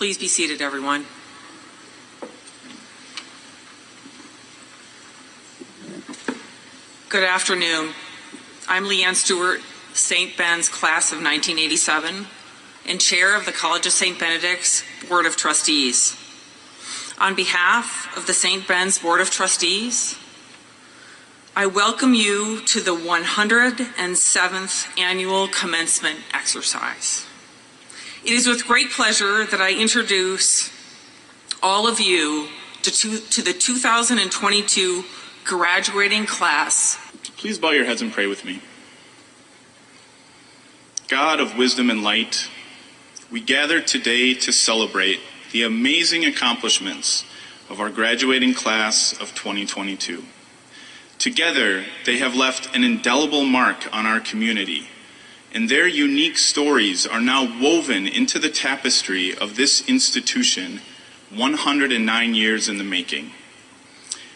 Please be seated, everyone. Good afternoon. I'm Leanne Stewart, St. Ben's class of 1987, and chair of the College of St. Benedict's Board of Trustees. On behalf of the St. Ben's Board of Trustees, I welcome you to the 107th Annual Commencement Exercise. It is with great pleasure that I introduce all of you to the 2022 graduating class. Please bow your heads and pray with me. God of wisdom and light, we gather today to celebrate the amazing accomplishments of our graduating class of 2022. Together, they have left an indelible mark on our community, and their unique stories are now woven into the tapestry of this institution 109 years in the making.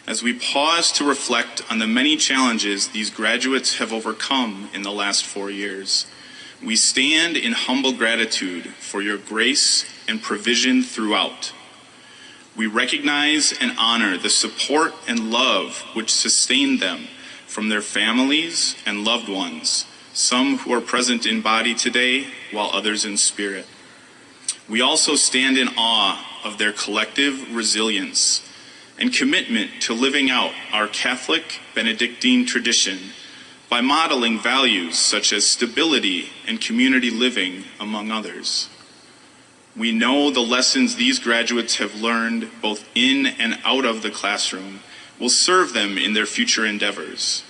As we pause to reflect on the many challenges these graduates have overcome in the last 4 years, we stand in humble gratitude for your grace and provision throughout. We recognize and honor the support and love which sustained them from their families and loved ones, some who are present in body today, while others in spirit. We also stand in awe of their collective resilience and commitment to living out our Catholic Benedictine tradition by modeling values such as stability and community living, among others. We know the lessons these graduates have learned both in and out of the classroom will serve them in their future endeavors.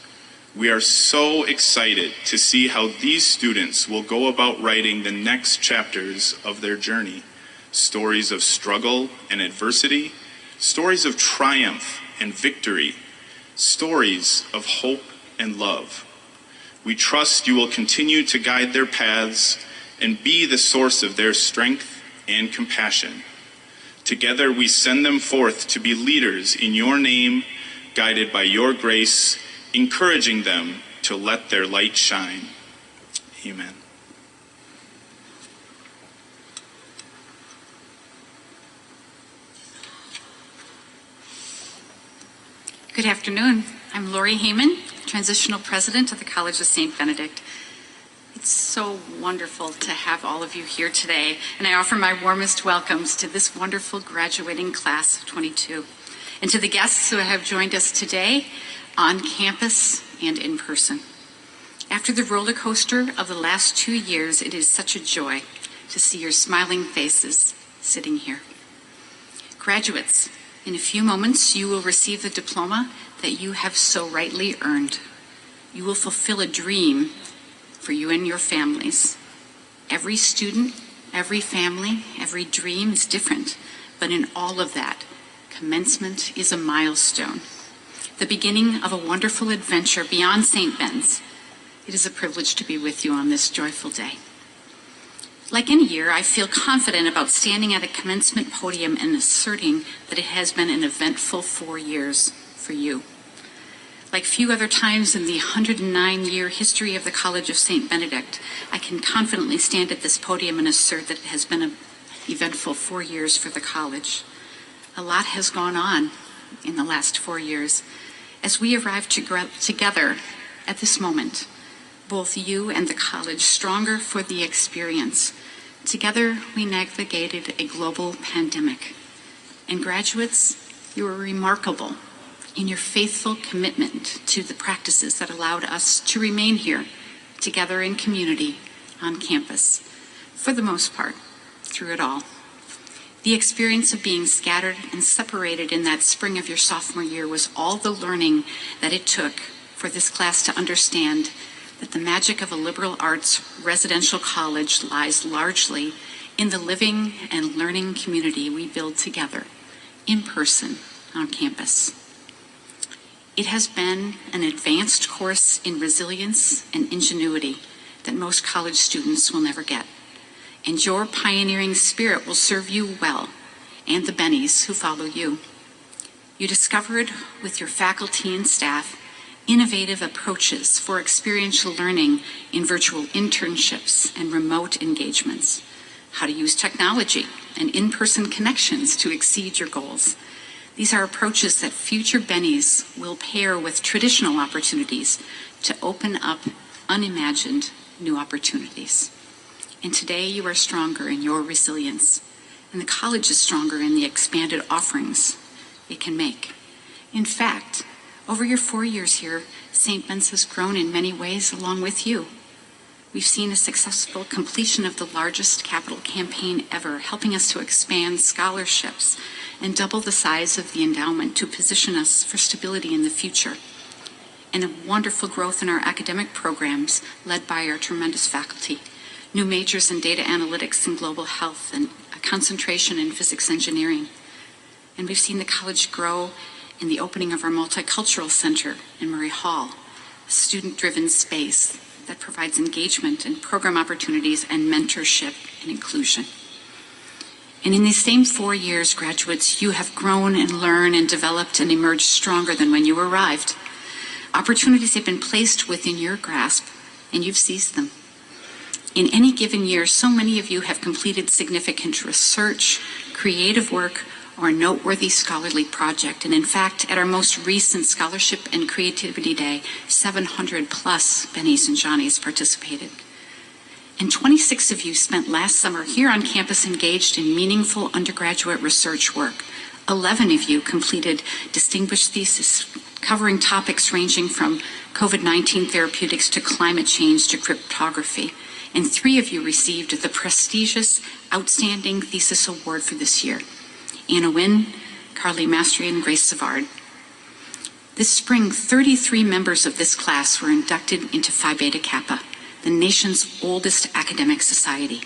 We are so excited to see how these students will go about writing the next chapters of their journey. Stories of struggle and adversity, stories of triumph and victory, stories of hope and love. We trust you will continue to guide their paths and be the source of their strength and compassion. Together we send them forth to be leaders in your name, guided by your grace, encouraging them to let their light shine. Amen. Good afternoon. I'm Lori Heyman, Transitional President of the College of St. Benedict. It's so wonderful to have all of you here today, and I offer my warmest welcomes to this wonderful graduating class of 22, and to the guests who have joined us today on campus and in person. After the roller coaster of the last 2 years, it is such a joy to see your smiling faces sitting here. Graduates, in a few moments, you will receive the diploma that you have so rightly earned. You will fulfill a dream for you and your families. Every student, every family, every dream is different, but in all of that, commencement is a milestone, the beginning of a wonderful adventure beyond St. Ben's. It is a privilege to be with you on this joyful day. Like any year, I feel confident about standing at a commencement podium and asserting that it has been an eventful 4 years for you. Like few other times in the 109-year history of the College of St. Benedict, I can confidently stand at this podium and assert that it has been an eventful 4 years for the college. A lot has gone on in the last 4 years. As we arrive together at this moment, both you and the college stronger for the experience. Together, we navigated a global pandemic. And graduates, you are remarkable in your faithful commitment to the practices that allowed us to remain here together in community on campus, for the most part, through it all. The experience of being scattered and separated in that spring of your sophomore year was all the learning that it took for this class to understand that the magic of a liberal arts residential college lies largely in the living and learning community we build together, in person, on campus. It has been an advanced course in resilience and ingenuity that most college students will never get. And your pioneering spirit will serve you well, and the Bennies who follow you. You discovered with your faculty and staff innovative approaches for experiential learning in virtual internships and remote engagements, how to use technology and in-person connections to exceed your goals. These are approaches that future Bennies will pair with traditional opportunities to open up unimagined new opportunities. And today you are stronger in your resilience, and the college is stronger in the expanded offerings it can make. In fact, over your 4 years here, St. Ben's has grown in many ways along with you. We've seen a successful completion of the largest capital campaign ever, helping us to expand scholarships and double the size of the endowment to position us for stability in the future. And a wonderful growth in our academic programs led by our tremendous faculty, new majors in data analytics and global health, and a concentration in physics engineering. And we've seen the college grow in the opening of our Multicultural Center in Murray Hall, a student-driven space that provides engagement and program opportunities and mentorship and inclusion. And in these same 4 years, graduates, you have grown and learned and developed and emerged stronger than when you arrived. Opportunities have been placed within your grasp, and you've seized them. In any given year, so many of you have completed significant research, creative work, or a noteworthy scholarly project. And in fact, at our most recent Scholarship and Creativity Day, 700 plus Bennies and Johnnies participated. And 26 of you spent last summer here on campus engaged in meaningful undergraduate research work. 11 of you completed distinguished theses covering topics ranging from COVID-19 therapeutics to climate change to cryptography. And 3 of you received the prestigious Outstanding Thesis Award for this year. Anna Wynn, Carly Mastery, and Grace Savard. This spring, 33 members of this class were inducted into Phi Beta Kappa, the nation's oldest academic society.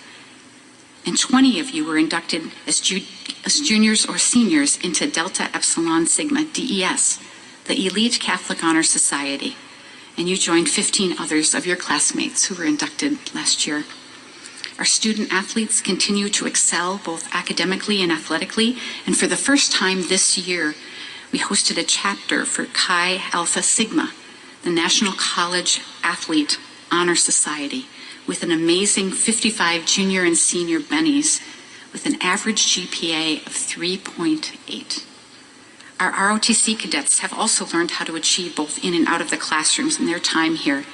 And 20 of you were inducted as juniors or seniors into Delta Epsilon Sigma, DES, the elite Catholic Honor Society. And you joined 15 others of your classmates who were inducted last year. Our student athletes continue to excel both academically and athletically, and for the first time this year, we hosted a chapter for Chi Alpha Sigma, the National College Athlete Honor Society, with an amazing 55 junior and senior Bennies with an average GPA of 3.8. Our ROTC cadets have also learned how to achieve both in and out of the classrooms in their time here.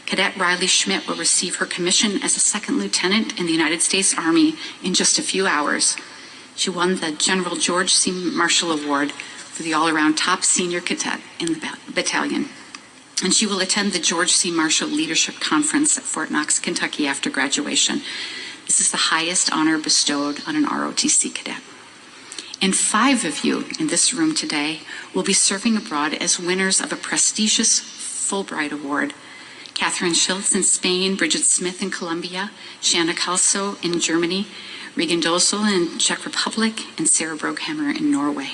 Cadet Riley Schmidt will receive her commission as a second lieutenant in the United States Army in just a few hours. She won the General George C. Marshall Award for the all-around top senior cadet in the battalion. And she will attend the George C. Marshall Leadership Conference at Fort Knox, Kentucky after graduation. This is the highest honor bestowed on an ROTC cadet. And 5 of you in this room today will be serving abroad as winners of a prestigious Fulbright Award. Catherine Schultz in Spain, Bridget Smith in Colombia, Shanna Kalso in Germany, Regan Dosel in Czech Republic, and Sarah Broghammer in Norway.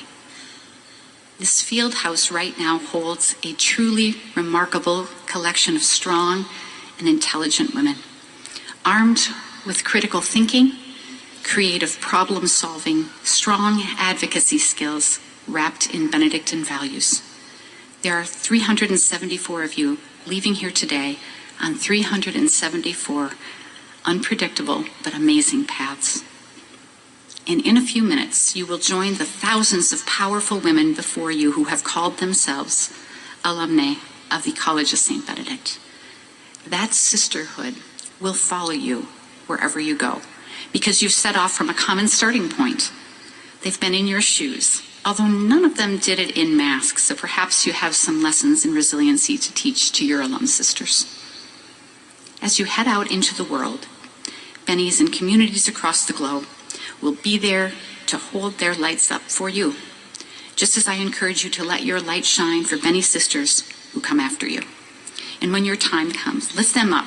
This field house right now holds a truly remarkable collection of strong and intelligent women, armed with critical thinking, creative problem solving, strong advocacy skills wrapped in Benedictine values. There are 374 of you leaving here today on 374 unpredictable but amazing paths. And in a few minutes, you will join the thousands of powerful women before you who have called themselves alumnae of the College of St. Benedict. That sisterhood will follow you wherever you go, because you've set off from a common starting point. They've been in your shoes, although none of them did it in masks, so perhaps you have some lessons in resiliency to teach to your alum sisters. As you head out into the world, Bennies and communities across the globe will be there to hold their lights up for you, just as I encourage you to let your light shine for Benny sisters who come after you. And when your time comes, lift them up.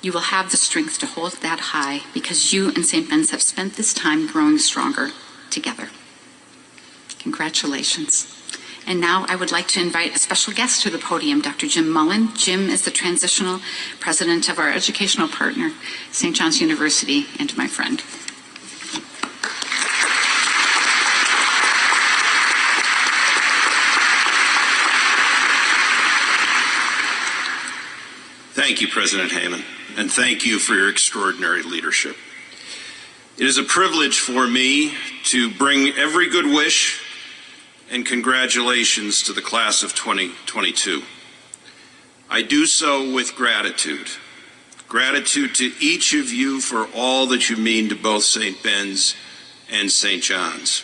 You will have the strength to hold that high because you and St. Ben's have spent this time growing stronger together. Congratulations. And now I would like to invite a special guest to the podium, Dr. Jim Mullen. Jim is the transitional president of our educational partner, St. John's University, and my friend. Thank you, President Heyman, and thank you for your extraordinary leadership. It is a privilege for me to bring every good wish and congratulations to the class of 2022. I do so with gratitude. Gratitude to each of you for all that you mean to both St. Ben's and St. John's.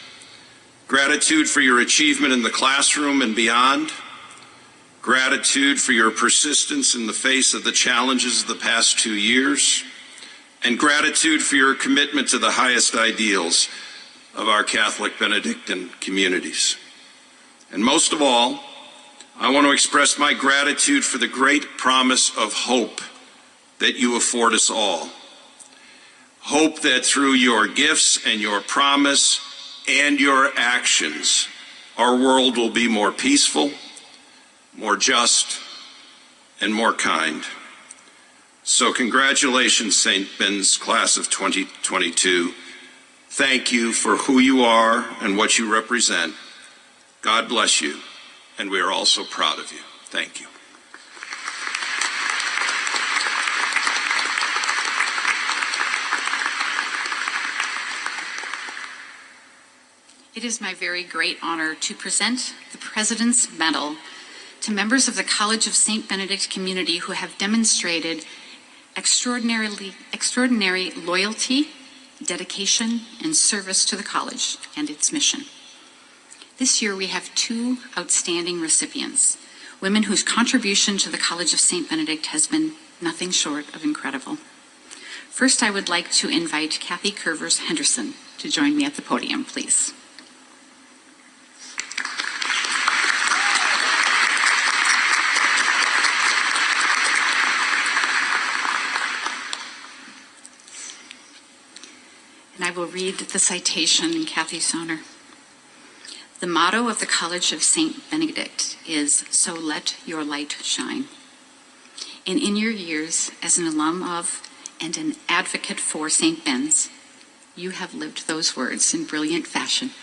Gratitude for your achievement in the classroom and beyond. Gratitude for your persistence in the face of the challenges of the past 2 years. And gratitude for your commitment to the highest ideals of our Catholic Benedictine communities. And most of all, I want to express my gratitude for the great promise of hope that you afford us all. Hope that through your gifts and your promise and your actions, our world will be more peaceful, more just, and more kind. So congratulations, St. Ben's class of 2022. Thank you for who you are and what you represent. God bless you, and we are all so proud of you. Thank you. It is my very great honor to present the President's Medal to members of the College of St. Benedict community who have demonstrated extraordinary loyalty, dedication, and service to the college and its mission. This year we have 2 outstanding recipients, women whose contribution to the College of St. Benedict has been nothing short of incredible. First, I would like to invite Kathy Curvers Henderson to join me at the podium, please. And I will read the citation in Kathy's honor. The motto of the College of St. Benedict is, "So let your light shine." And in your years as an alum of and an advocate for St. Ben's, you have lived those words in brilliant fashion.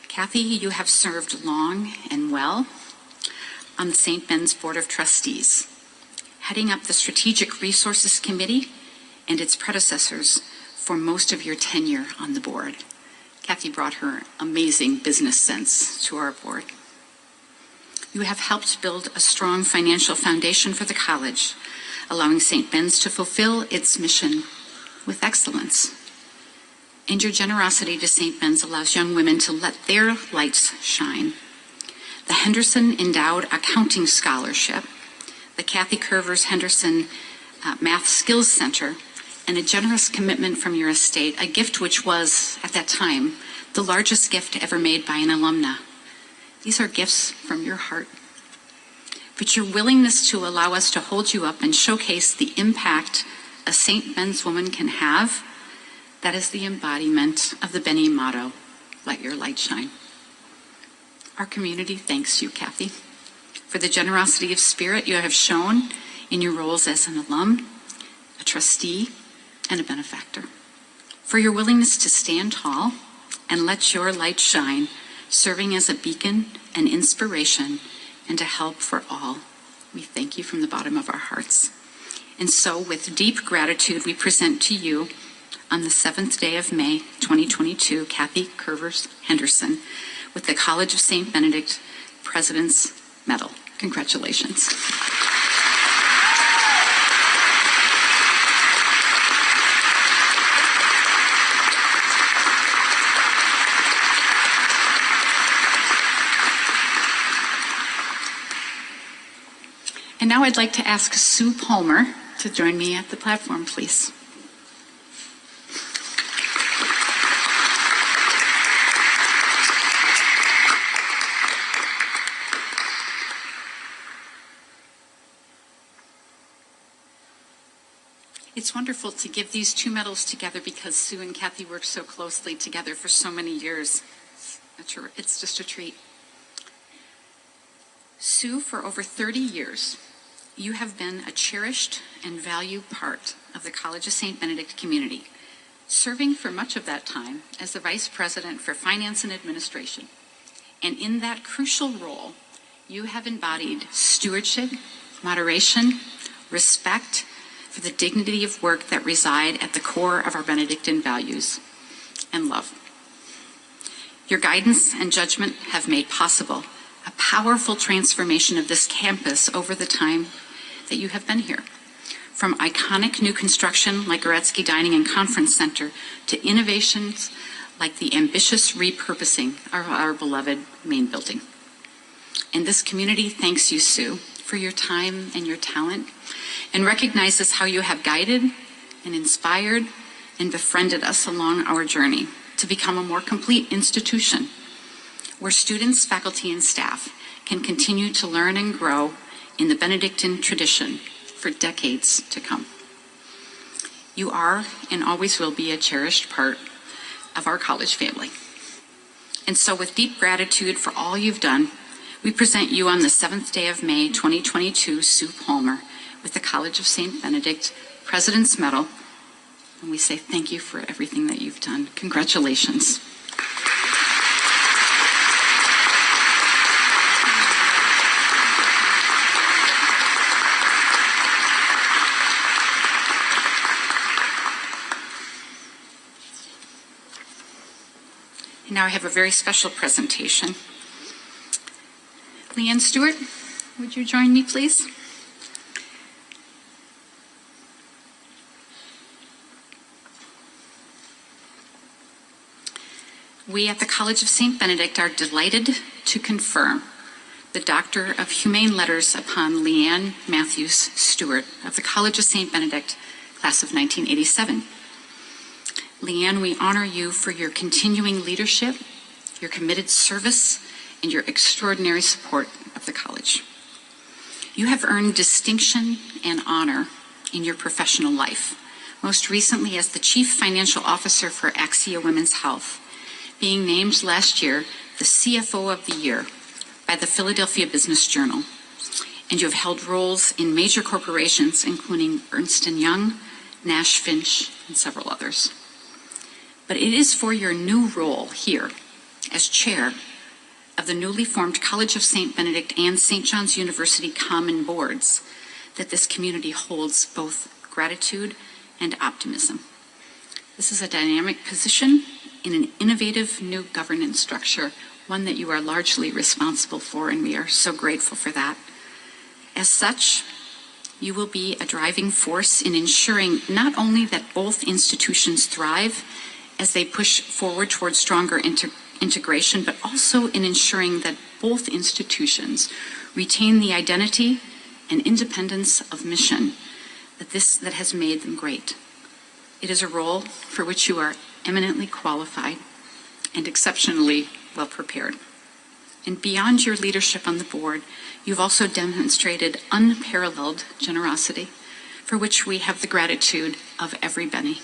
Kathy, you have served long and well on the St. Ben's Board of Trustees, heading up the Strategic Resources Committee and its predecessors for most of your tenure on the board. Kathy brought her amazing business sense to our board. You have helped build a strong financial foundation for the college, allowing St. Ben's to fulfill its mission with excellence. And your generosity to St. Ben's allows young women to let their lights shine. The Henderson Endowed Accounting Scholarship, the Kathy Curvers Henderson Math Skills Center, and a generous commitment from your estate, a gift which was, at that time, the largest gift ever made by an alumna. These are gifts from your heart. But your willingness to allow us to hold you up and showcase the impact a St. Ben's woman can have, that is the embodiment of the Benny motto, "Let your light shine." Our community thanks you, Kathy, for the generosity of spirit you have shown in your roles as an alum, a trustee, and a benefactor, for your willingness to stand tall and let your light shine, serving as a beacon and inspiration and a help for all. We thank you from the bottom of our hearts. And so, with deep gratitude, we present to you, on the 7th day of May, 2022, Kathy Curvers Henderson with the College of St. Benedict President's Medal. Congratulations. And now I'd like to ask Sue Palmer to join me at the platform, please. It's wonderful to give these 2 medals together because Sue and Kathy worked so closely together for so many years. It's just a treat. Sue, for over 30 years, you have been a cherished and valued part of the College of St. Benedict community, serving for much of that time as the Vice President for Finance and Administration. And in that crucial role, you have embodied stewardship, moderation, respect, for the dignity of work that reside at the core of our Benedictine values and love. Your guidance and judgment have made possible a powerful transformation of this campus over the time that you have been here. From iconic new construction like Goretzky Dining and Conference Center to innovations like the ambitious repurposing of our beloved main building. And this community thanks you, Sue, for your time and your talent, and recognizes how you have guided and inspired and befriended us along our journey to become a more complete institution where students, faculty, and staff can continue to learn and grow in the Benedictine tradition for decades to come. You are and always will be a cherished part of our college family. And so with deep gratitude for all you've done, we present you on the 7th day of May 2022, Sue Palmer, with the College of St. Benedict President's Medal. And we say thank you for everything that you've done. Congratulations. And now I have a very special presentation. Leanne Stewart, would you join me, please? We at the College of St. Benedict are delighted to confirm the Doctor of Humane Letters upon Leanne Matthews Stewart of the College of St. Benedict, class of 1987. Leanne, we honor you for your continuing leadership, your committed service, and your extraordinary support of the college. You have earned distinction and honor in your professional life, most recently as the Chief Financial Officer for Axia Women's Health, being named last year the CFO of the Year by the Philadelphia Business Journal. And you have held roles in major corporations, including Ernst & Young, Nash Finch, and several others. But it is for your new role here as chair of the newly formed College of St. Benedict and St. John's University Common Boards that this community holds both gratitude and optimism. This is a dynamic position in an innovative new governance structure, one that you are largely responsible for, and we are so grateful for that. As such, you will be a driving force in ensuring not only that both institutions thrive as they push forward towards stronger integration, but also in ensuring that both institutions retain the identity and independence of mission that has made them great. It is a role for which you are eminently qualified and exceptionally well prepared. And beyond your leadership on the board, you've also demonstrated unparalleled generosity, for which we have the gratitude of every penny.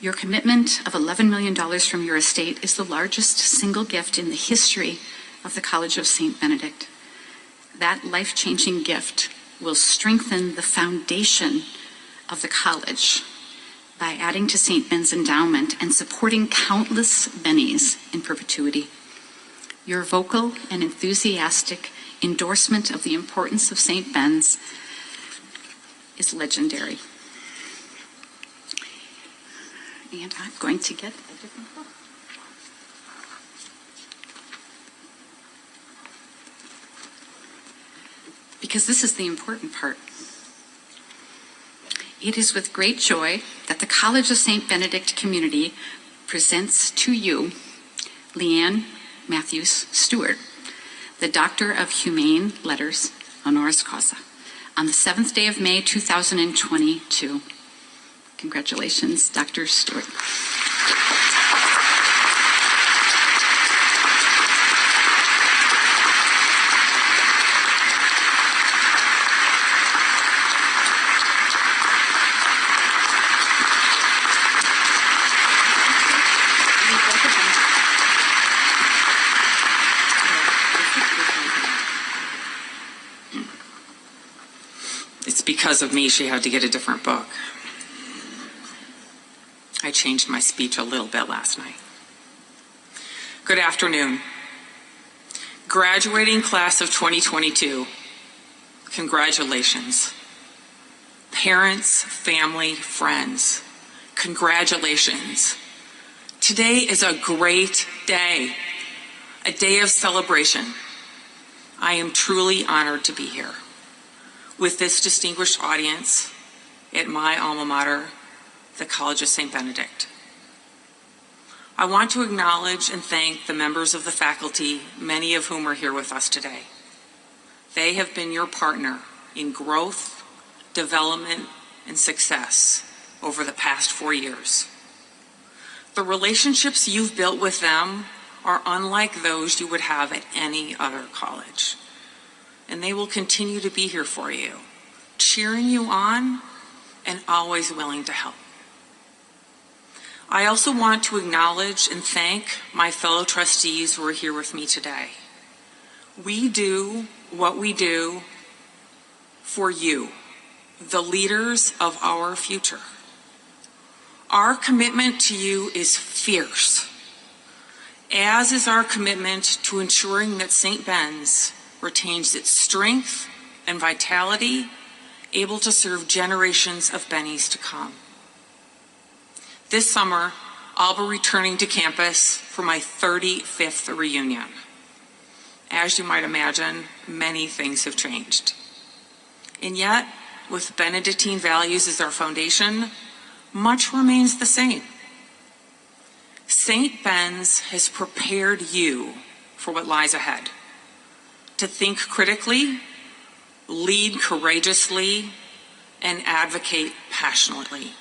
Your commitment of $11 million from your estate is the largest single gift in the history of the College of St. Benedict. That life-changing gift will strengthen the foundation of the college by adding to St. Ben's endowment and supporting countless bennies in perpetuity. Your vocal and enthusiastic endorsement of the importance of St. Ben's is legendary. And I'm going to get a different book. Because this is the important part. It is with great joy that the College of St. Benedict community presents to you Leanne Matthews Stewart, the Doctor of Humane Letters honoris causa, on the 7th day of May 2022. Congratulations, Dr. Stewart. It's because of me she had to get a different book. I changed my speech a little bit last night. Good afternoon. Graduating class of 2022, congratulations. Parents, family, friends, congratulations. Today is a great day, a day of celebration. I am truly honored to be here with this distinguished audience at my alma mater, the College of St. Benedict. I want to acknowledge and thank the members of the faculty, many of whom are here with us today. They have been your partner in growth, development, and success over the past 4 years. The relationships you've built with them are unlike those you would have at any other college. And they will continue to be here for you, cheering you on and always willing to help. I also want to acknowledge and thank my fellow trustees who are here with me today. We do what we do for you, the leaders of our future. Our commitment to you is fierce, as is our commitment to ensuring that St. Ben's retains its strength and vitality, able to serve generations of Bennies to come. This summer, I'll be returning to campus for my 35th reunion. As you might imagine, many things have changed. And yet, with Benedictine values as our foundation, much remains the same. St. Ben's has prepared you for what lies ahead, to think critically, lead courageously, and advocate passionately.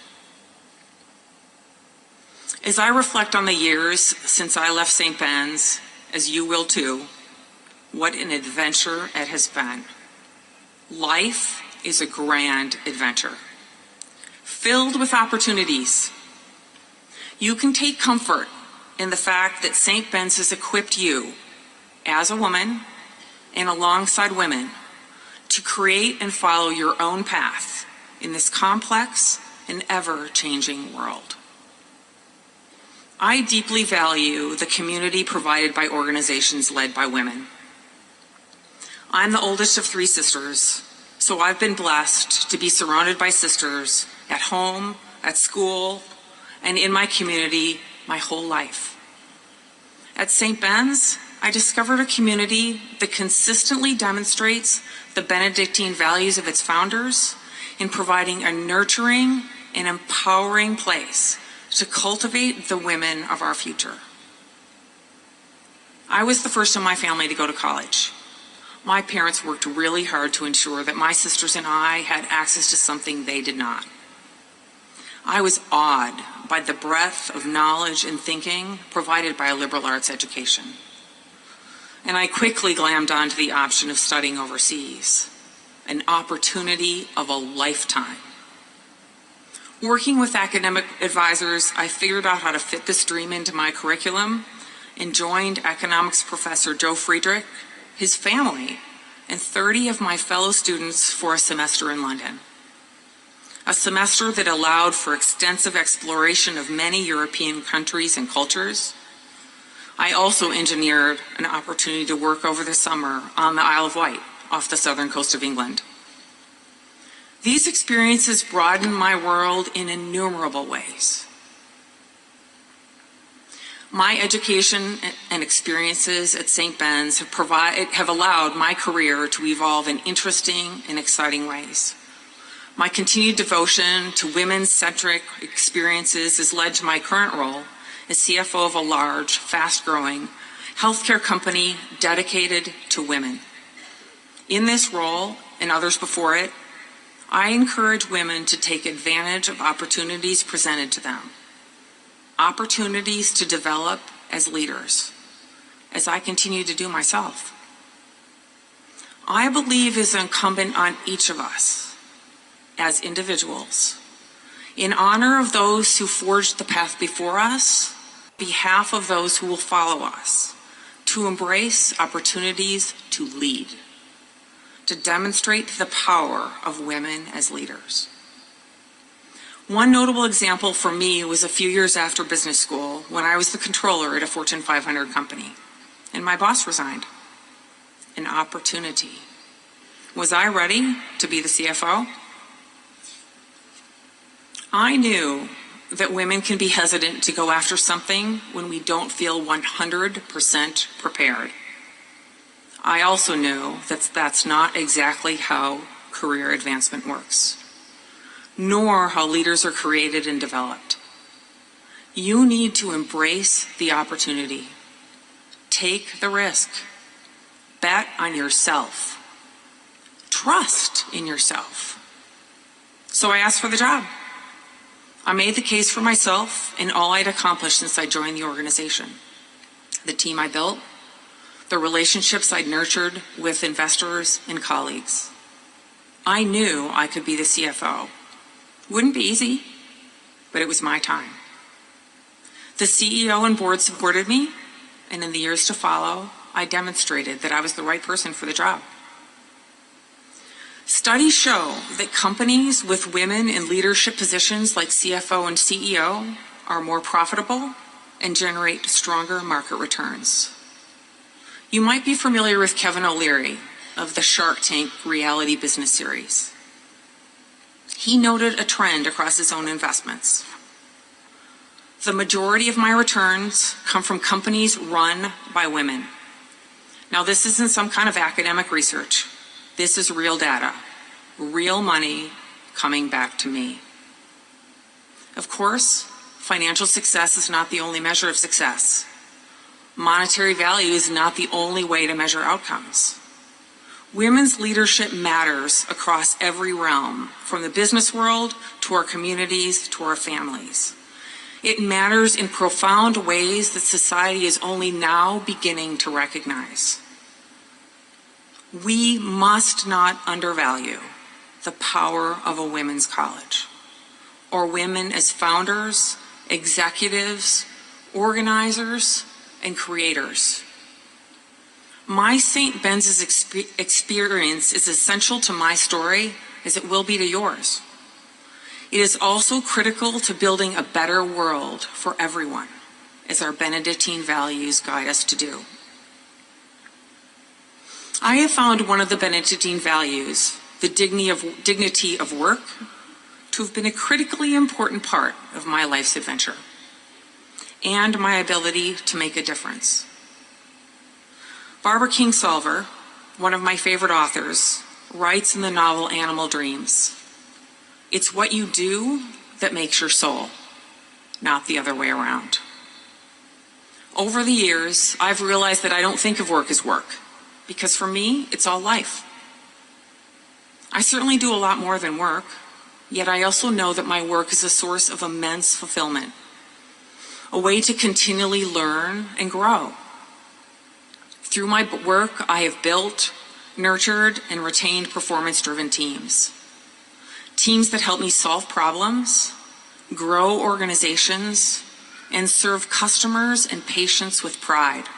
As I reflect on the years since I left St. Ben's, as you will too, what an adventure it has been. Life is a grand adventure, filled with opportunities. You can take comfort in the fact that St. Ben's has equipped you, as a woman and alongside women, to create and follow your own path in this complex and ever-changing world. I deeply value the community provided by organizations led by women. I'm the oldest of 3 sisters, so I've been blessed to be surrounded by sisters at home, at school, and in my community my whole life. At St. Ben's, I discovered a community that consistently demonstrates the Benedictine values of its founders in providing a nurturing and empowering place to cultivate the women of our future. I was the first in my family to go to college. My parents worked really hard to ensure that my sisters and I had access to something they did not. I was awed by the breadth of knowledge and thinking provided by a liberal arts education. And I quickly glammed onto the option of studying overseas, an opportunity of a lifetime. Working with academic advisors, I figured out how to fit this dream into my curriculum and joined economics professor Joe Friedrich, his family, and 30 of my fellow students for a semester in London. A semester that allowed for extensive exploration of many European countries and cultures. I also engineered an opportunity to work over the summer on the Isle of Wight off the southern coast of England. These experiences broadened my world in innumerable ways. My education and experiences at St. Ben's have allowed my career to evolve in interesting and exciting ways. My continued devotion to women-centric experiences has led to my current role as CFO of a large, fast-growing healthcare company dedicated to women. In this role, and others before it, I encourage women to take advantage of opportunities presented to them, opportunities to develop as leaders, as I continue to do myself. I believe it is incumbent on each of us, as individuals, in honor of those who forged the path before us, on behalf of those who will follow us, to embrace opportunities to lead, to demonstrate the power of women as leaders. One notable example for me was a few years after business school when I was the controller at a Fortune 500 company and my boss resigned. An opportunity. Was I ready to be the CFO? I knew that women can be hesitant to go after something when we don't feel 100% prepared. I also knew that that's not exactly how career advancement works, nor how leaders are created and developed. You need to embrace the opportunity. Take the risk. Bet on yourself. Trust in yourself. So I asked for the job. I made the case for myself and all I'd accomplished since I joined the organization. The team I built, the relationships I'd nurtured with investors and colleagues. I knew I could be the CFO. Wouldn't be easy, but it was my time. The CEO and board supported me, and in the years to follow, I demonstrated that I was the right person for the job. Studies show that companies with women in leadership positions like CFO and CEO are more profitable and generate stronger market returns. You might be familiar with Kevin O'Leary of the Shark Tank reality business series. He noted a trend across his own investments. The majority of my returns come from companies run by women. Now, this isn't some kind of academic research. This is real data, real money coming back to me. Of course, financial success is not the only measure of success. Monetary value is not the only way to measure outcomes. Women's leadership matters across every realm, from the business world to our communities to our families. It matters in profound ways that society is only now beginning to recognize. We must not undervalue the power of a women's college, or women as founders, executives, organizers, and creators. My St. Ben's experience is essential to my story as it will be to yours. It is also critical to building a better world for everyone, as our Benedictine values guide us to do. I have found one of the Benedictine values, the dignity of work, to have been a critically important part of my life's adventure and my ability to make a difference. Barbara Kingsolver, one of my favorite authors, writes in the novel Animal Dreams, "It's what you do that makes your soul, not the other way around." Over the years, I've realized that I don't think of work as work, because for me, it's all life. I certainly do a lot more than work, yet I also know that my work is a source of immense fulfillment, a way to continually learn and grow. Through my work, I have built, nurtured, and retained performance-driven teams. Teams that help me solve problems, grow organizations, and serve customers and patients with pride.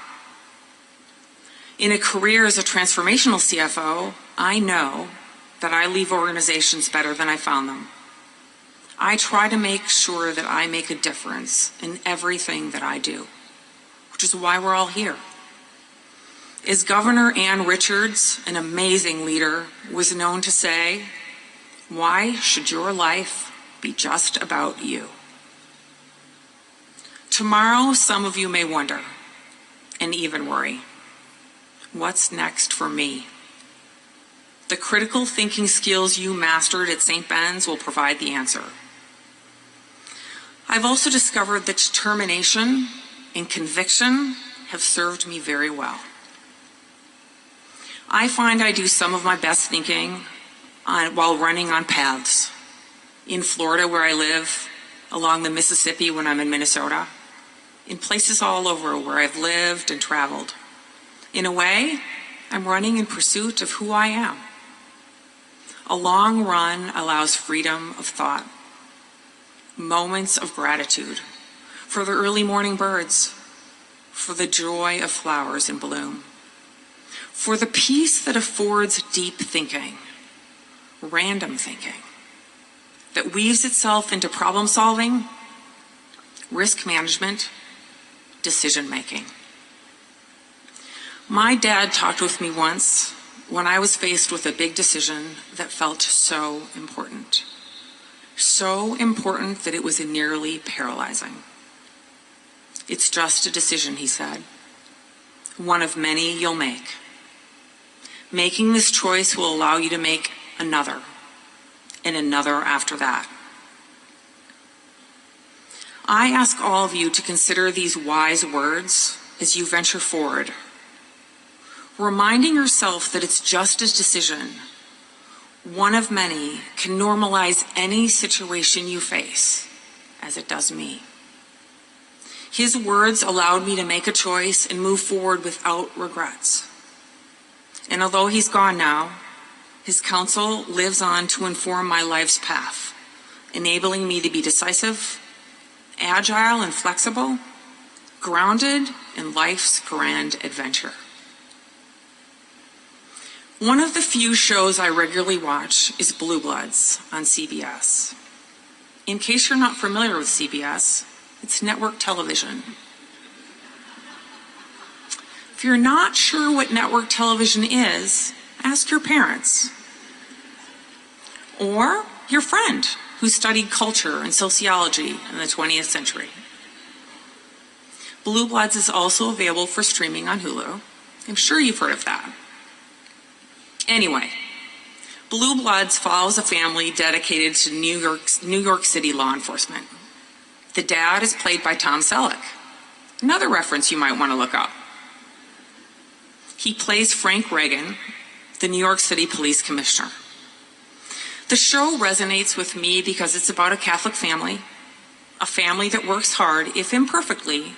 In a career as a transformational CFO, I know that I leave organizations better than I found them. I try to make sure that I make a difference in everything that I do, which is why we're all here. As Governor Ann Richards, an amazing leader, was known to say, "Why should your life be just about you?" Tomorrow, some of you may wonder, and even worry, what's next for me? The critical thinking skills you mastered at St. Ben's will provide the answer. I've also discovered that determination and conviction have served me very well. I find I do some of my best thinking while running on paths. In Florida, where I live, along the Mississippi when I'm in Minnesota, in places all over where I've lived and traveled. In a way, I'm running in pursuit of who I am. A long run allows freedom of thought, moments of gratitude for the early morning birds, for the joy of flowers in bloom, for the peace that affords deep thinking, random thinking, that weaves itself into problem solving, risk management, decision making. My dad talked with me once when I was faced with a big decision that felt so important. So important that it was nearly paralyzing. It's just a decision, he said. One of many you'll make. Making this choice will allow you to make another, and another after that. I ask all of you to consider these wise words as you venture forward, reminding yourself that it's just a decision. One of many can normalize any situation you face, as it does me. His words allowed me to make a choice and move forward without regrets. And although he's gone now, his counsel lives on to inform my life's path, enabling me to be decisive, agile and flexible, grounded in life's grand adventure. One of the few shows I regularly watch is Blue Bloods on CBS. In case you're not familiar with CBS, it's network television. If you're not sure what network television is, ask your parents or your friend who studied culture and sociology in the 20th century. Blue Bloods is also available for streaming on Hulu. I'm sure you've heard of that. Anyway, Blue Bloods follows a family dedicated to New York City law enforcement. The dad is played by Tom Selleck, another reference you might want to look up. He plays Frank Reagan, the New York City Police Commissioner. The show resonates with me because it's about a Catholic family, a family that works hard, if imperfectly,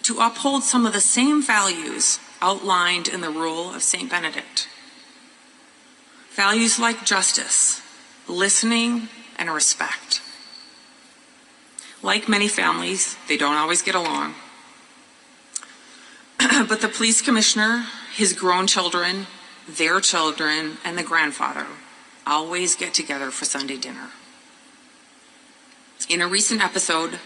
to uphold some of the same values outlined in the Rule of St. Benedict. Values like justice, listening, and respect. Like many families, they don't always get along. But the police commissioner, his grown children, their children, and the grandfather always get together for Sunday dinner. In a recent episode,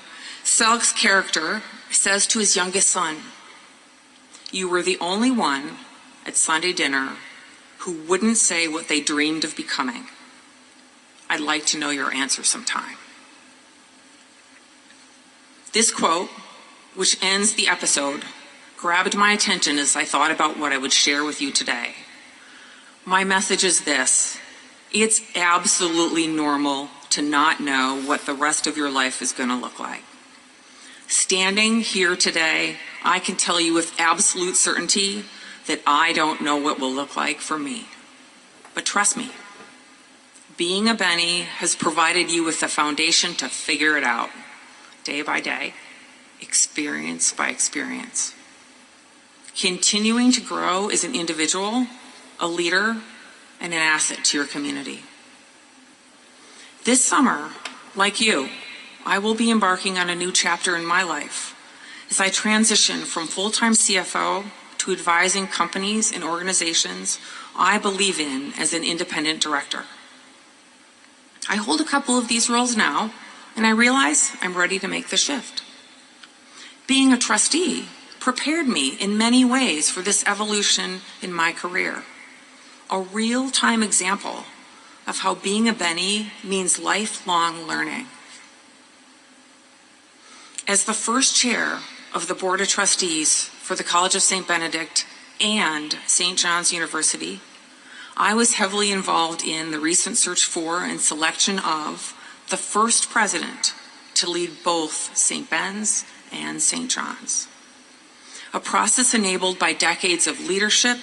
Selleck's character says to his youngest son, "You were the only one at Sunday dinner who wouldn't say what they dreamed of becoming. I'd like to know your answer sometime." This quote, which ends the episode, grabbed my attention as I thought about what I would share with you today. My message is this: it's absolutely normal to not know what the rest of your life is going to look like. Standing here today, I can tell you with absolute certainty that I don't know what will look like for me. But trust me, being a Benny has provided you with the foundation to figure it out, day by day, experience by experience. Continuing to grow as an individual, a leader, and an asset to your community. This summer, like you, I will be embarking on a new chapter in my life as I transition from full-time CFO to advising companies and organizations I believe in as an independent director. I hold a couple of these roles now, and I realize I'm ready to make the shift. Being a trustee prepared me in many ways for this evolution in my career. A real-time example of how being a Benny means lifelong learning. As the first chair of the Board of Trustees for the College of St. Benedict and St. John's University, I was heavily involved in the recent search for and selection of the first president to lead both St. Ben's and St. John's. A process enabled by decades of leadership,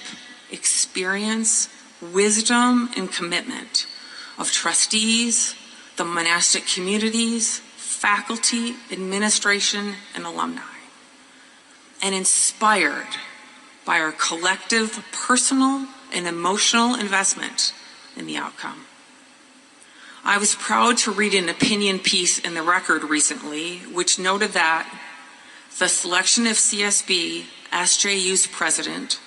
experience, wisdom, and commitment of trustees, the monastic communities, faculty, administration, and alumni, and inspired by our collective personal and emotional investment in the outcome. I was proud to read an opinion piece in the Record recently, which noted that the selection of CSB SJU's president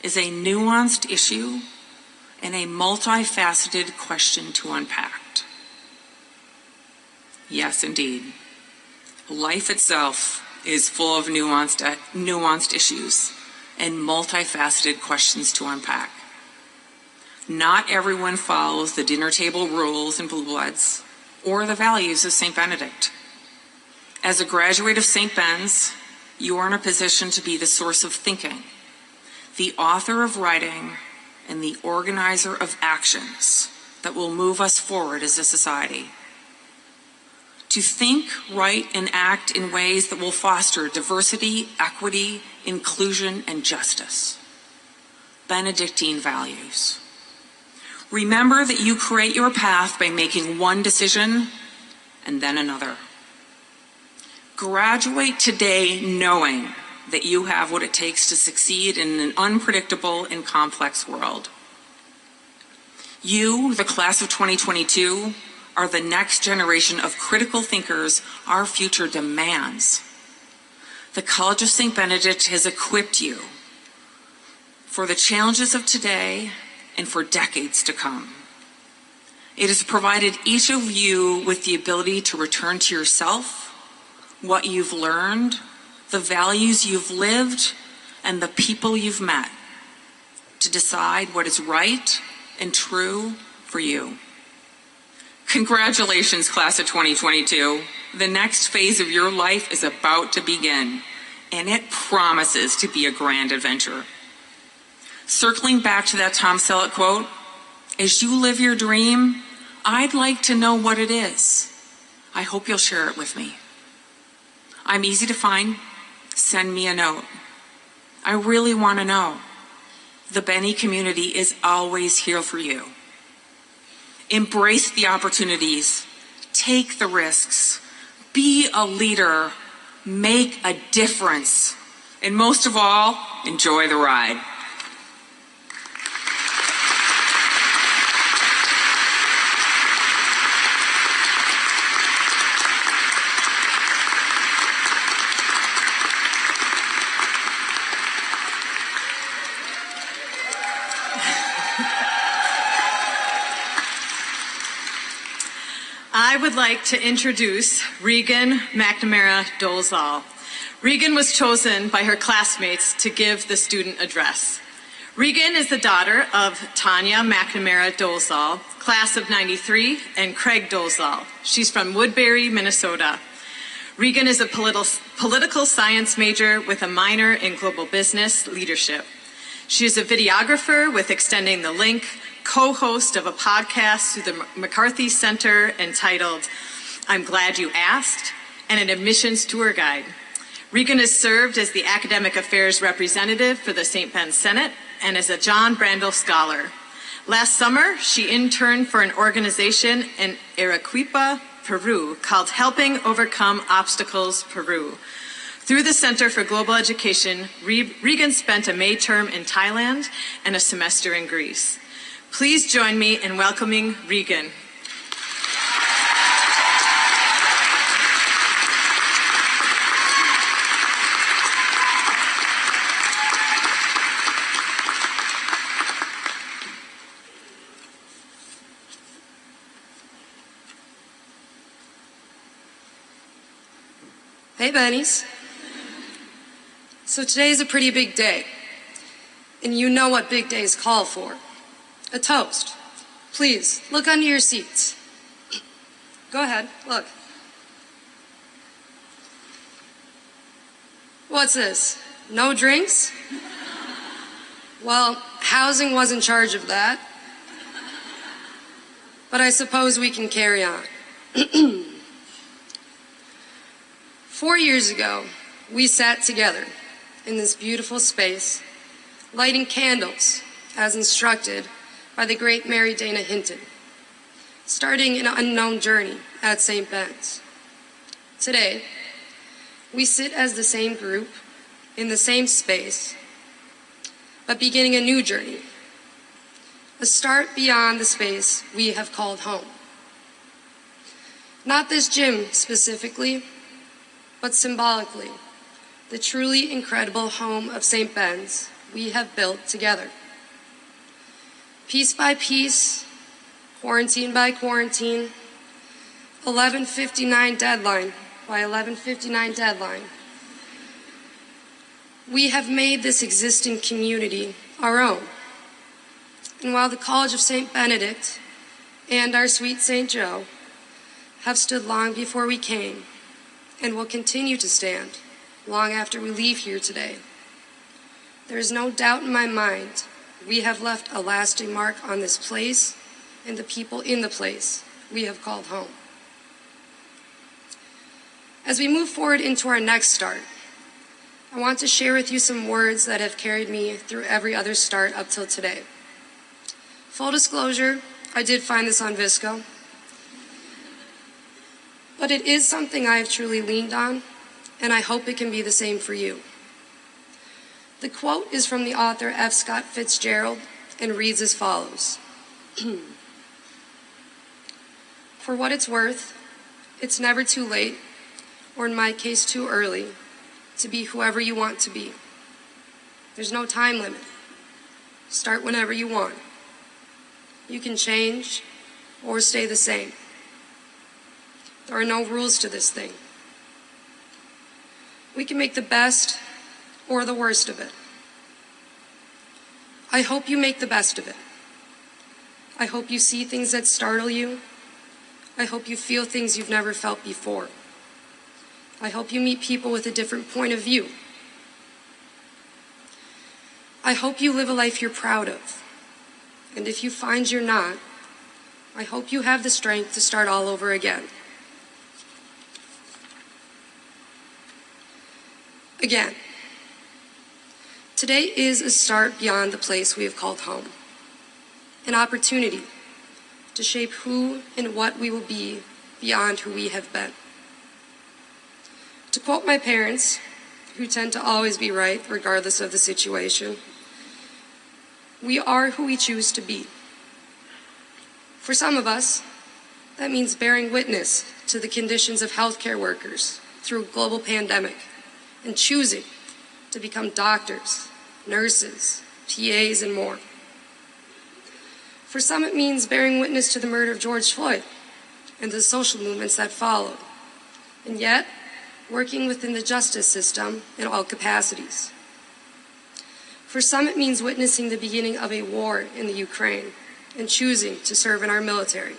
is a nuanced issue and a multifaceted question to unpack. Yes, indeed. Life itself is full of nuanced issues and multifaceted questions to unpack. Not everyone follows the dinner table rules in Blue Bloods, or the values of St. Benedict. As a graduate of St. Ben's, you are in a position to be the source of thinking, the author of writing, and the organizer of actions that will move us forward as a society. To think, write, and act in ways that will foster diversity, equity, inclusion, and justice. Benedictine values. Remember that you create your path by making one decision and then another. Graduate today knowing that you have what it takes to succeed in an unpredictable and complex world. You, the class of 2022, are the next generation of critical thinkers our future demands. The College of St. Benedict has equipped you for the challenges of today and for decades to come. It has provided each of you with the ability to return to yourself, what you've learned, the values you've lived, and the people you've met, to decide what is right and true for you. Congratulations, class of 2022. The next phase of your life is about to begin, and it promises to be a grand adventure. Circling back to that Tom Selleck quote, as you live your dream, I'd like to know what it is. I hope you'll share it with me. I'm easy to find. Send me a note. I really want to know. The Benny community is always here for you. Embrace the opportunities. Take the risks. Be a leader. Make a difference. And most of all, enjoy the ride. I would like to introduce Regan McNamara Dolezal. Regan was chosen by her classmates to give the student address. Regan is the daughter of Tanya McNamara Dolezal, class of '93, and Craig Dolezal. She's from Woodbury, Minnesota. Regan is a political science major with a minor in global business leadership. She is a videographer with Extending the Link, co-host of a podcast through the McCarthy Center entitled I'm Glad You Asked, and an admissions tour guide. Regan has served as the academic affairs representative for the St. Ben's Senate and as a John Brandel Scholar. Last summer, she interned for an organization in Arequipa, Peru, called Helping Overcome Obstacles Peru. Through the Center for Global Education, Regan spent a May term in Thailand and a semester in Greece. Please join me in welcoming Regan. Hey, Bennies. So today's a pretty big day, and you know what big days call for. A toast. Please, look under your seats. Go ahead, look. What's this? No drinks? Well, housing was in charge of that. But I suppose we can carry on. 4 years ago, we sat together in this beautiful space, lighting candles as instructed by the great Mary Dana Hinton, starting an unknown journey at St. Ben's. Today, we sit as the same group in the same space, but beginning a new journey, a start beyond the space we have called home. Not this gym specifically, but symbolically, the truly incredible home of St. Ben's we have built together. Piece by piece, quarantine by quarantine, 11:59 deadline by 11:59 deadline, we have made this existing community our own. And while the College of St. Benedict and our sweet St. Joe have stood long before we came and will continue to stand long after we leave here today. There is no doubt in my mind we have left a lasting mark on this place and the people in the place we have called home. As we move forward into our next start, I want to share with you some words that have carried me through every other start up till today. Full disclosure, I did find this on Visco, but it is something I have truly leaned on, and I hope it can be the same for you. The quote is from the author F. Scott Fitzgerald and reads as follows. For what it's worth, it's never too late, or in my case too early, to be whoever you want to be. There's no time limit. Start whenever you want. You can change or stay the same. There are no rules to this thing. We can make the best or the worst of it. I hope you make the best of it. I hope you see things that startle you. I hope you feel things you've never felt before. I hope you meet people with a different point of view. I hope you live a life you're proud of. And if you find you're not, I hope you have the strength to start all over again. Again, today is a start beyond the place we have called home. An opportunity to shape who and what we will be beyond who we have been. To quote my parents, who tend to always be right regardless of the situation, we are who we choose to be. For some of us, that means bearing witness to the conditions of healthcare workers through a global pandemic and choosing to become doctors, nurses, PAs, and more. For some, it means bearing witness to the murder of George Floyd and the social movements that followed, and yet working within the justice system in all capacities. For some, it means witnessing the beginning of a war in the Ukraine and choosing to serve in our military.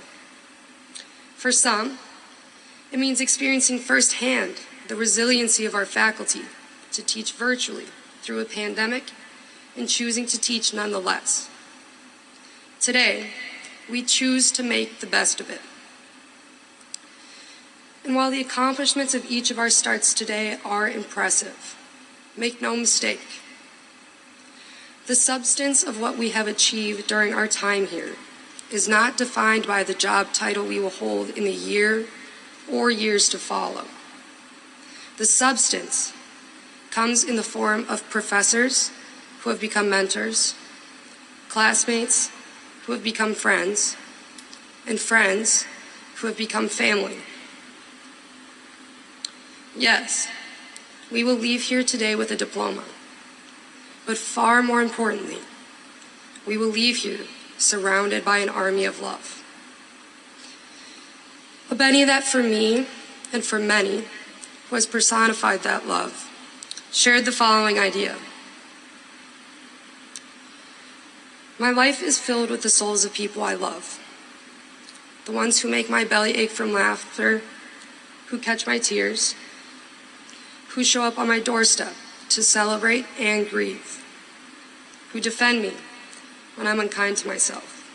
For some, it means experiencing firsthand the resiliency of our faculty to teach virtually through a pandemic and choosing to teach nonetheless. Today, we choose to make the best of it. And while the accomplishments of each of our starts today are impressive, make no mistake, the substance of what we have achieved during our time here is not defined by the job title we will hold in the year or years to follow. The substance comes in the form of professors who have become mentors, classmates who have become friends, and friends who have become family. Yes, we will leave here today with a diploma, but far more importantly, we will leave here surrounded by an army of love. A Benny that for me and for many who has personified that love shared the following idea. My life is filled with the souls of people I love, the ones who make my belly ache from laughter, who catch my tears, who show up on my doorstep to celebrate and grieve, who defend me when I'm unkind to myself.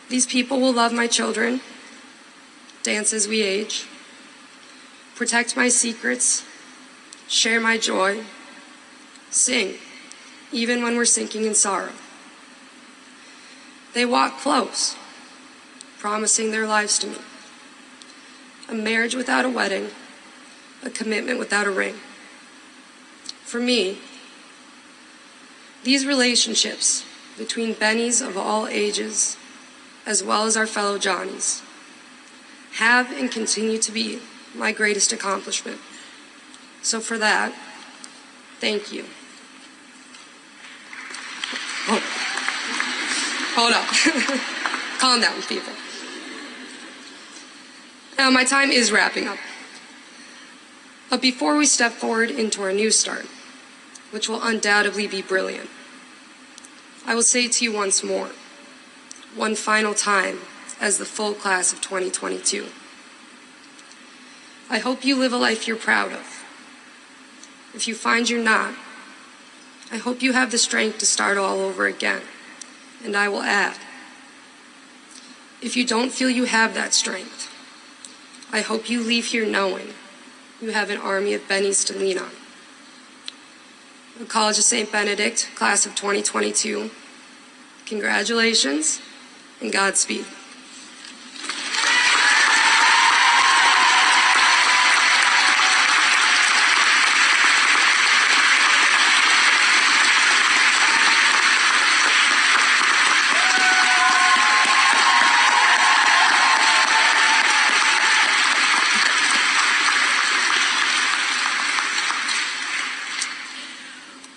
These people will love my children, dance as we age, protect my secrets, share my joy, sing, even when we're sinking in sorrow. They walk close, promising their lives to me. A marriage without a wedding, a commitment without a ring. For me, these relationships between Bennies of all ages, as well as our fellow Johnnies, have and continue to be my greatest accomplishment. So for that, thank you. Oh. Hold up. Calm down, people. Now, my time is wrapping up. But before we step forward into our new start, which will undoubtedly be brilliant, I will say to you once more, one final time, as the full class of 2022. I hope you live a life you're proud of. If you find you're not, I hope you have the strength to start all over again. And I will add, if you don't feel you have that strength, I hope you leave here knowing you have an army of Bennies to lean on. The College of St. Benedict, class of 2022, congratulations and Godspeed.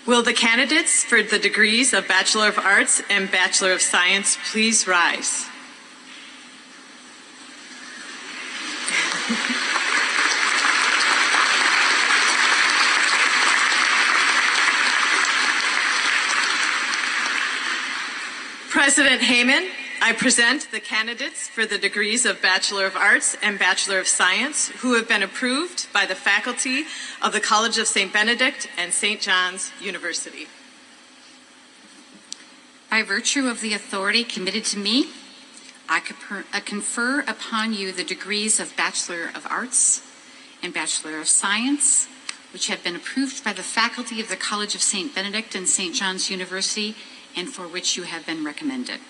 Will the candidates for the degrees of Bachelor of Arts and Bachelor of Science please rise? President Heyman, I present the candidates for the degrees of Bachelor of Arts and Bachelor of Science who have been approved by the faculty of the College of St. Benedict and St. John's University. By virtue of the authority committed to me, I confer upon you the degrees of Bachelor of Arts and Bachelor of Science, which have been approved by the faculty of the College of St. Benedict and St. John's University, and for which you have been recommended.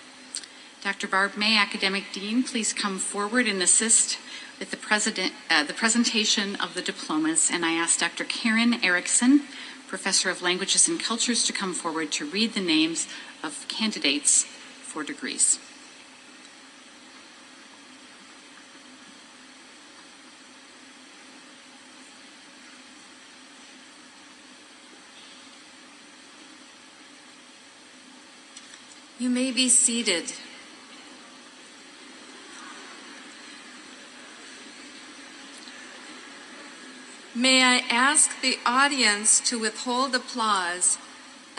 Dr. Barb May, Academic Dean, please come forward and assist with the presentation of the diplomas. And I ask Dr. Karen Erickson, Professor of Languages and Cultures, to come forward to read the names of candidates for degrees. You may be seated. May I ask the audience to withhold applause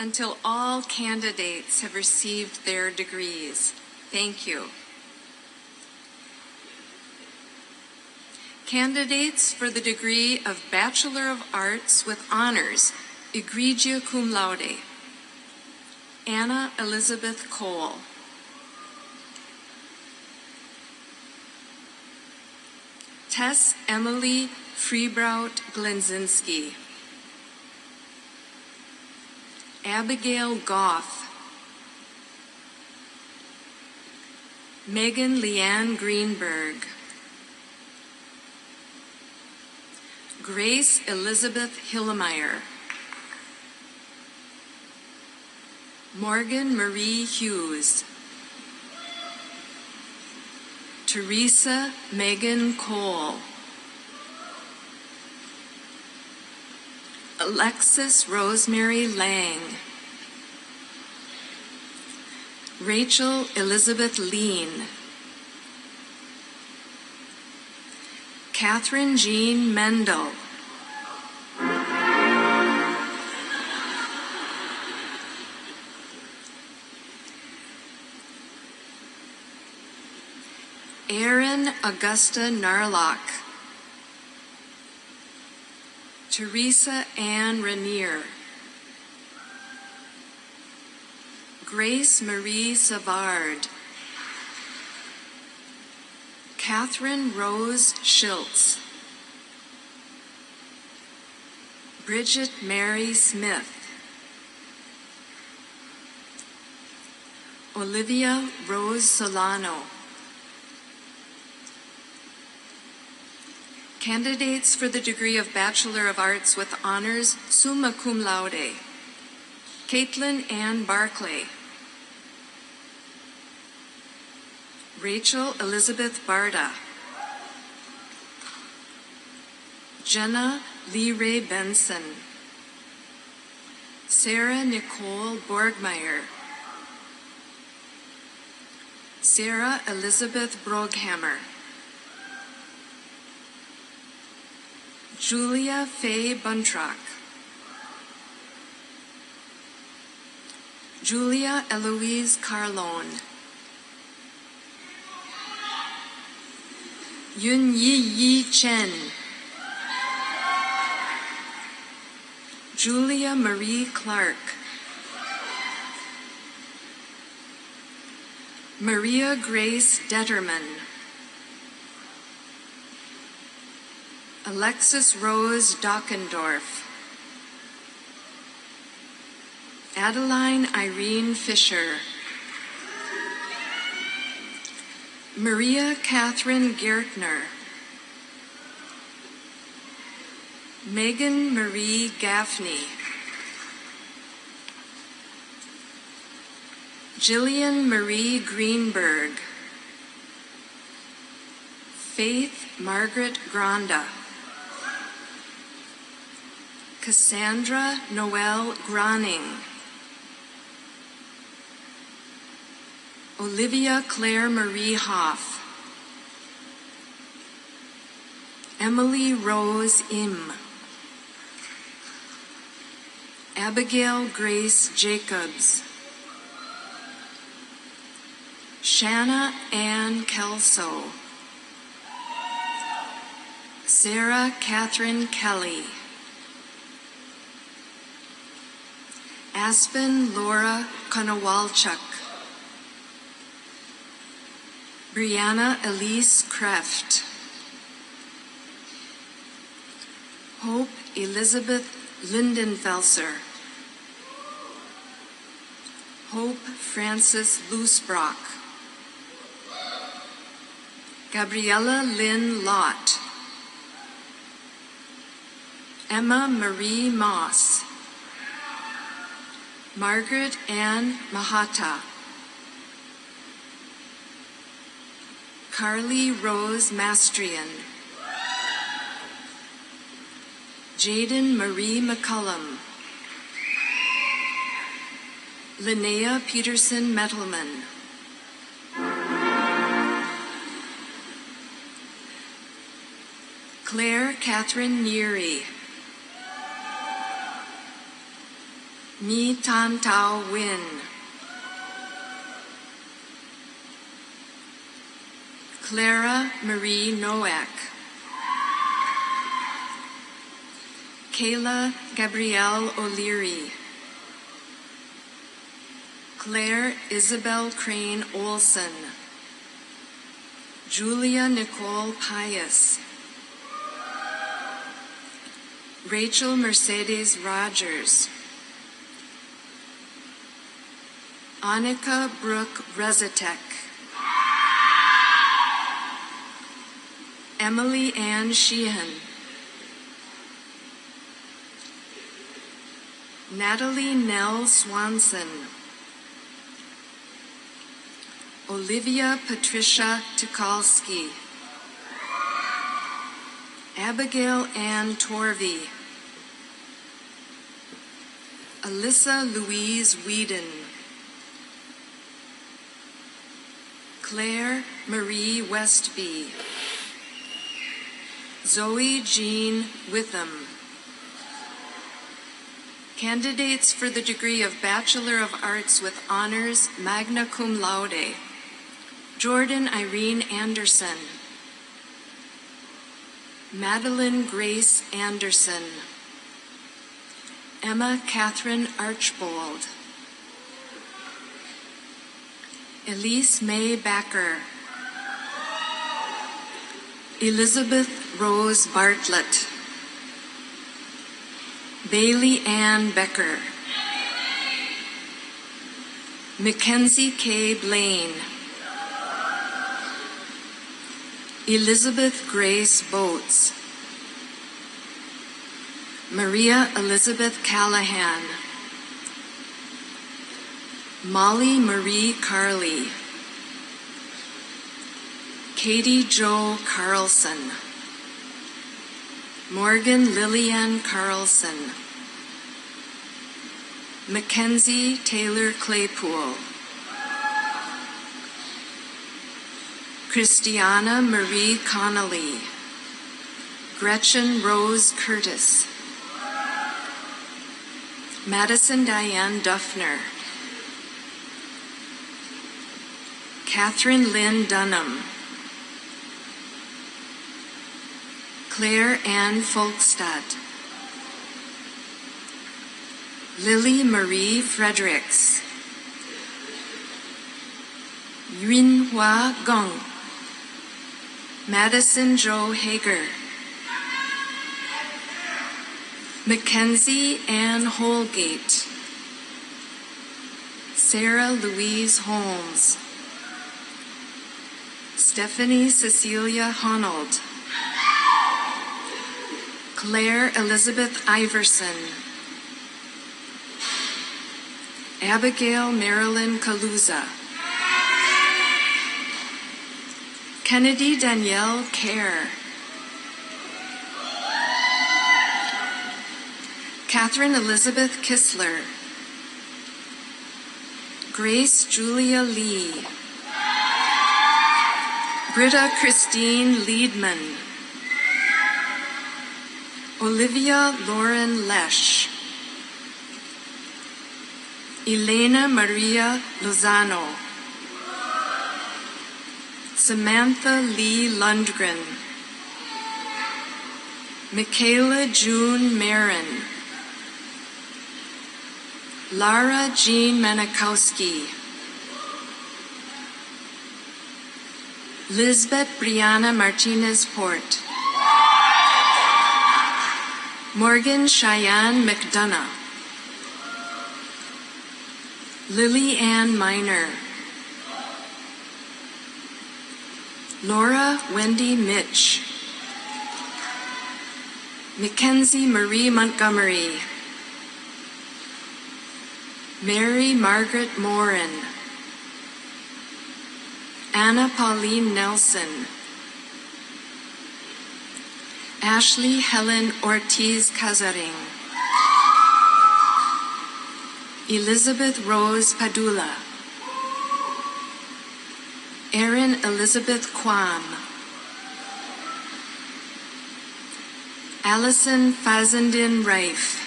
until all candidates have received their degrees. Thank you. Candidates for the degree of Bachelor of Arts with Honors, egregia cum laude. Anna Elizabeth Cole. Tess Emily Freebraut Glenzinski. Abigail Goff. Megan Leanne Greenberg. Grace Elizabeth Hillemeyer. Morgan Marie Hughes. Teresa Megan Cole. Alexis Rosemary Lang. Rachel Elizabeth Lean. Catherine Jean Mendel. Erin Augusta Narlock. Teresa Ann Rainier. Grace Marie Savard. Catherine Rose Schultz. Bridget Mary Smith. Olivia Rose Solano. Candidates for the degree of Bachelor of Arts with Honors, summa cum laude. Caitlin Ann Barclay. Rachel Elizabeth Barda. Jenna Lee Ray Benson. Sarah Nicole Borgmeyer. Sarah Elizabeth Broghammer. Julia Faye Buntrock. Julia Eloise Carlone. Yun Yi Chen, Julia Marie Clark, Maria Grace Detterman, Alexis Rose Dockendorf, Adeline Irene Fisher, Maria Catherine Gertner, Megan Marie Gaffney, Jillian Marie Greenberg, Faith Margaret Granda, Cassandra Noel Groning, Olivia Claire Marie Hoff, Emily Rose Im, Abigail Grace Jacobs, Shanna Ann Kelso, Sarah Catherine Kelly, Aspen Laura Konowalchuk, Brianna Elise Kreft, Hope Elizabeth Lindenfelser, Hope Frances Loosbrock, Gabriella Lynn Lott, Emma Marie Moss, Margaret Ann Mahata, Carly Rose Mastrian, Jaden Marie McCullum, Linnea Peterson Metalman, Claire Catherine Neary, Mi Tan Tao Win, Clara Marie Nowak, Kayla Gabrielle O'Leary, Claire Isabel Crane Olson, Julia Nicole Pius, Rachel Mercedes Rogers, Annika Brooke Rezatek, Emily Ann Sheehan, Natalie Nell Swanson, Olivia Patricia Tukalski, Abigail Ann Torvey, Alyssa Louise Whedon, Claire Marie Westby, Zoe Jean Witham. Candidates for the degree of Bachelor of Arts with Honors, magna cum laude, Jordan Irene Anderson, Madeline Grace Anderson, Emma Catherine Archbold, Elise May Backer, Elizabeth Rose Bartlett, Bailey Ann Becker, Mackenzie K. Blaine, Elizabeth Grace Boats, Maria Elizabeth Callahan, Molly Marie Carley, Katie Jo Carlson, Morgan Lillian Carlson, Mackenzie Taylor Claypool, Christiana Marie Connolly, Gretchen Rose Curtis, Madison Diane Duffner, Catherine Lynn Dunham, Claire Ann Folkstad, Lily Marie Fredericks, Yunhua Gong, Madison Jo Hager, Mackenzie Ann Holgate, Sarah Louise Holmes, Stephanie Cecilia Honold, Claire Elizabeth Iverson, Abigail Marilyn Kaluza, Kennedy Danielle Kerr, Catherine Elizabeth Kissler, Grace Julia Lee, Britta Christine Liedman, Olivia Lauren Lesh, Elena Maria Lozano, Samantha Lee Lundgren, Michaela June Marin, Lara Jean Manikowski, Lisbeth Brianna Martinez Port, Morgan Cheyenne McDonough, Lily Ann Miner, Laura Wendy Mitch, Mackenzie Marie Montgomery, Mary Margaret Morin, Anna Pauline Nelson, Ashley Helen Ortiz Casaring, Elizabeth Rose Padula, Erin Elizabeth Quam, Allison Fazendin Reif,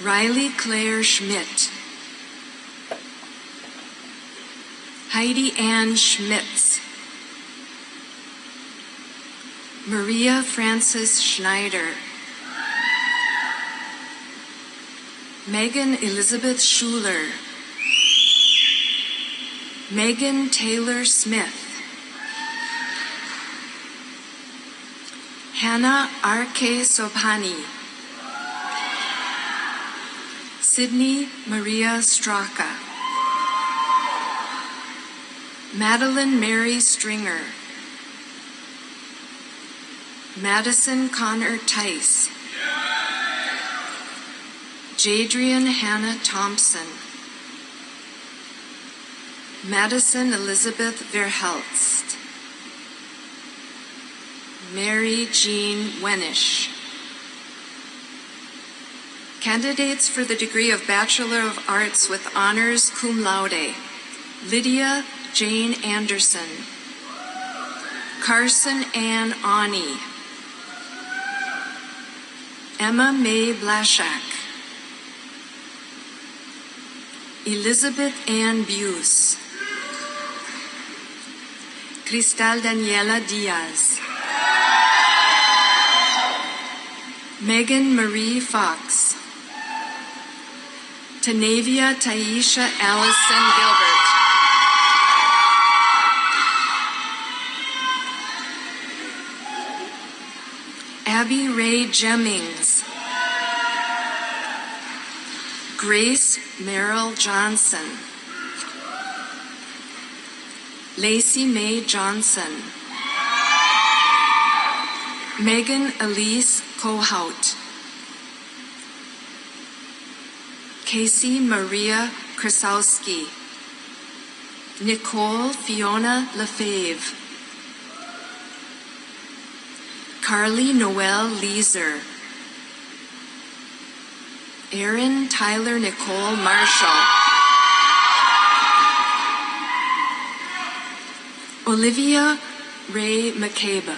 Riley Claire Schmidt, Heidi Ann Schmitz, Maria Frances Schneider, Megan Elizabeth Schuler, Megan Taylor Smith, Hannah R.K. Sobhani, Sydney Maria Straka, Madeline Mary Stringer, Madison Connor Tice, Jadrian Hannah Thompson, Madison Elizabeth Verhelst, Mary Jean Wenish. Candidates for the degree of Bachelor of Arts with Honors Cum Laude: Lydia Jane Anderson, Carson Ann Ani, Emma Mae Blashak, Elizabeth Ann Buse, Cristal Daniela Diaz, Megan Marie Fox, Tanavia Taisha Allison Gilbert, Abby Ray Jemmings, Grace Merrill Johnson, Lacey Mae Johnson, Megan Elise Kohout, Casey Maria Krasowski, Nicole Fiona Lefebvre, Carly Noel Leeser, Erin Tyler Nicole Marshall, Olivia Ray McCabe,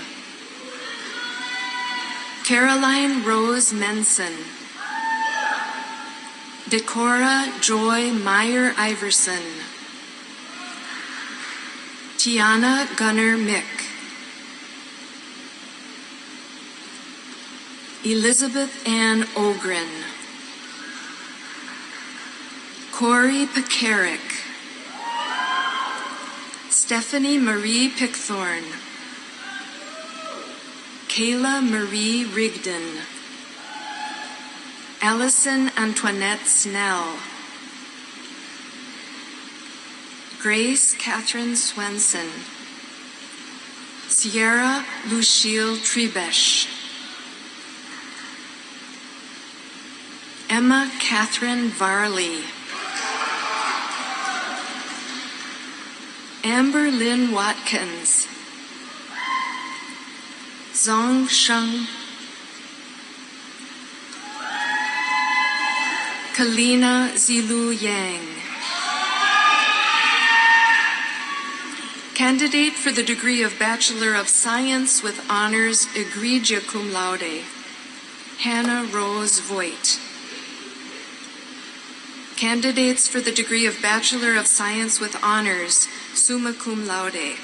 Caroline Rose Menson, Decora Joy Meyer Iverson, Tiana Gunner Mick, Elizabeth Ann Ogren, Corey Pekarik, Stephanie Marie Pickthorn, Kayla Marie Rigdon, Allison Antoinette Snell, Grace Catherine Swenson, Sierra Lucille Trebesh, Emma Catherine Varley, Amber Lynn Watkins, Zong Sheng, Kalina Zilu Yang. Candidate for the degree of Bachelor of Science with Honors, egregia cum laude, Hannah Rose Voigt. Candidates for the degree of Bachelor of Science with Honors, summa cum laude,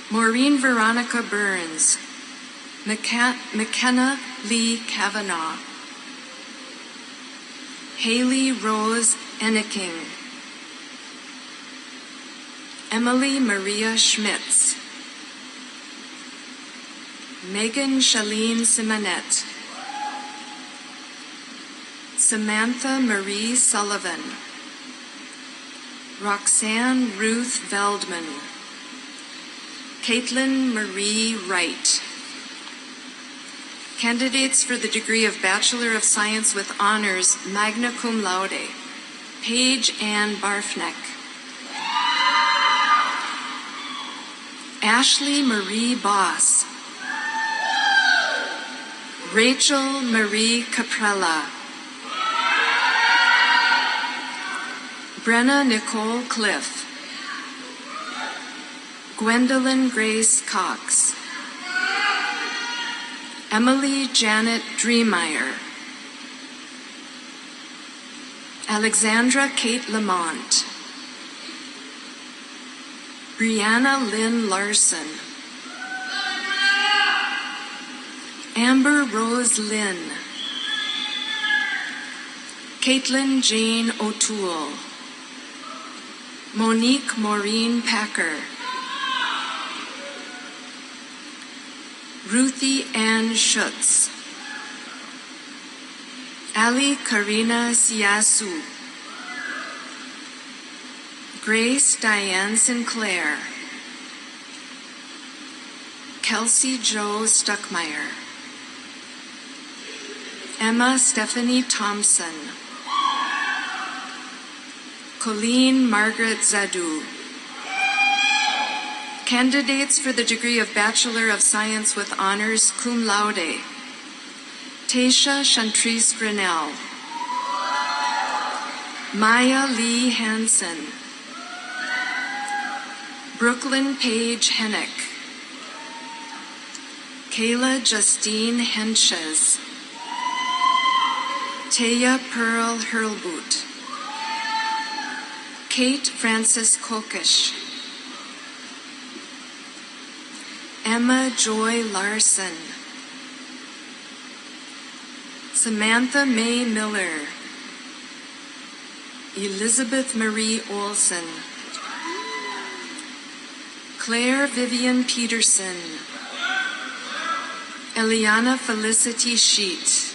Maureen Veronica Burns, McKenna Lee Kavanaugh, Haley Rose Enneking, Emily Maria Schmitz, Megan Shaleen Simonet, Samantha Marie Sullivan, Roxanne Ruth Veldman, Caitlin Marie Wright. Candidates for the degree of Bachelor of Science with Honors, magna cum laude, Paige Ann Barfneck, Ashley Marie Boss, Rachel Marie Caprella, Brenna Nicole Cliff, Gwendolyn Grace Cox, Emily Janet Dreemeyer, Alexandra Kate Lamont, Brianna Lynn Larson, Amber Rose Lynn, Caitlin Jane O'Toole, Monique Maureen Packer, Ruthie Ann Schutz, Ali Karina Siasu, Grace Diane Sinclair, Kelsey Jo Stuckmeyer, Emma Stephanie Thompson, Colleen Margaret Zadu. Candidates for the degree of Bachelor of Science with Honors, cum laude, Tasha Chantrice Grinnell, Maya Lee Hansen, Brooklyn Paige Hennick, Kayla Justine Henches, Taya Pearl Hurlboot, Kate Frances Kokish, Emma Joy Larson, Samantha May Miller, Elizabeth Marie Olson, Claire Vivian Peterson, Eliana Felicity Sheet,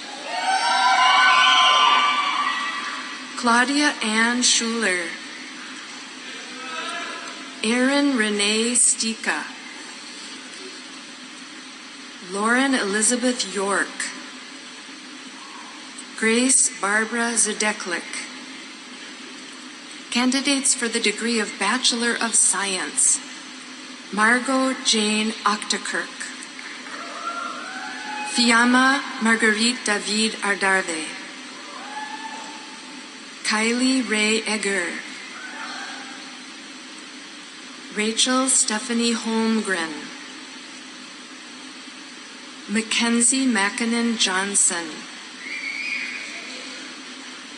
Claudia Ann Schuler, Erin Renee Stika, Lauren Elizabeth York, Grace Barbara Zedeklik. Candidates for the degree of Bachelor of Science, Margot Jane Octakirk, Fiamma Marguerite David Ardarve, Kylie Ray Egger, Rachel Stephanie Holmgren, Mackenzie Mackinnon Johnson,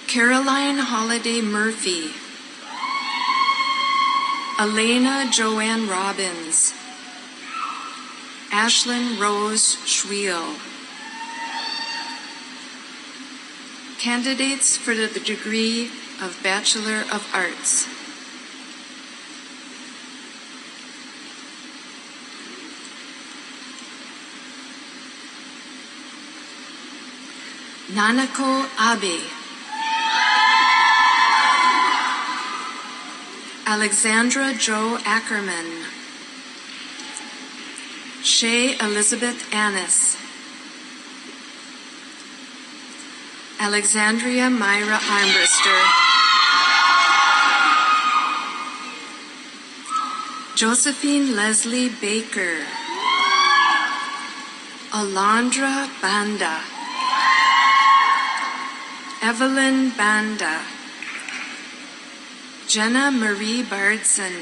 Caroline Holiday Murphy, Elena Joanne Robbins, Ashlyn Rose Schwiel, Candidates for the degree of Bachelor of Arts. Nanako Abe. Alexandra Jo Ackerman. Shay Elizabeth Annis. Alexandria Myra Armbruster. Josephine Leslie Baker. Alondra Banda. Evelyn Banda. Jenna Marie Bardson.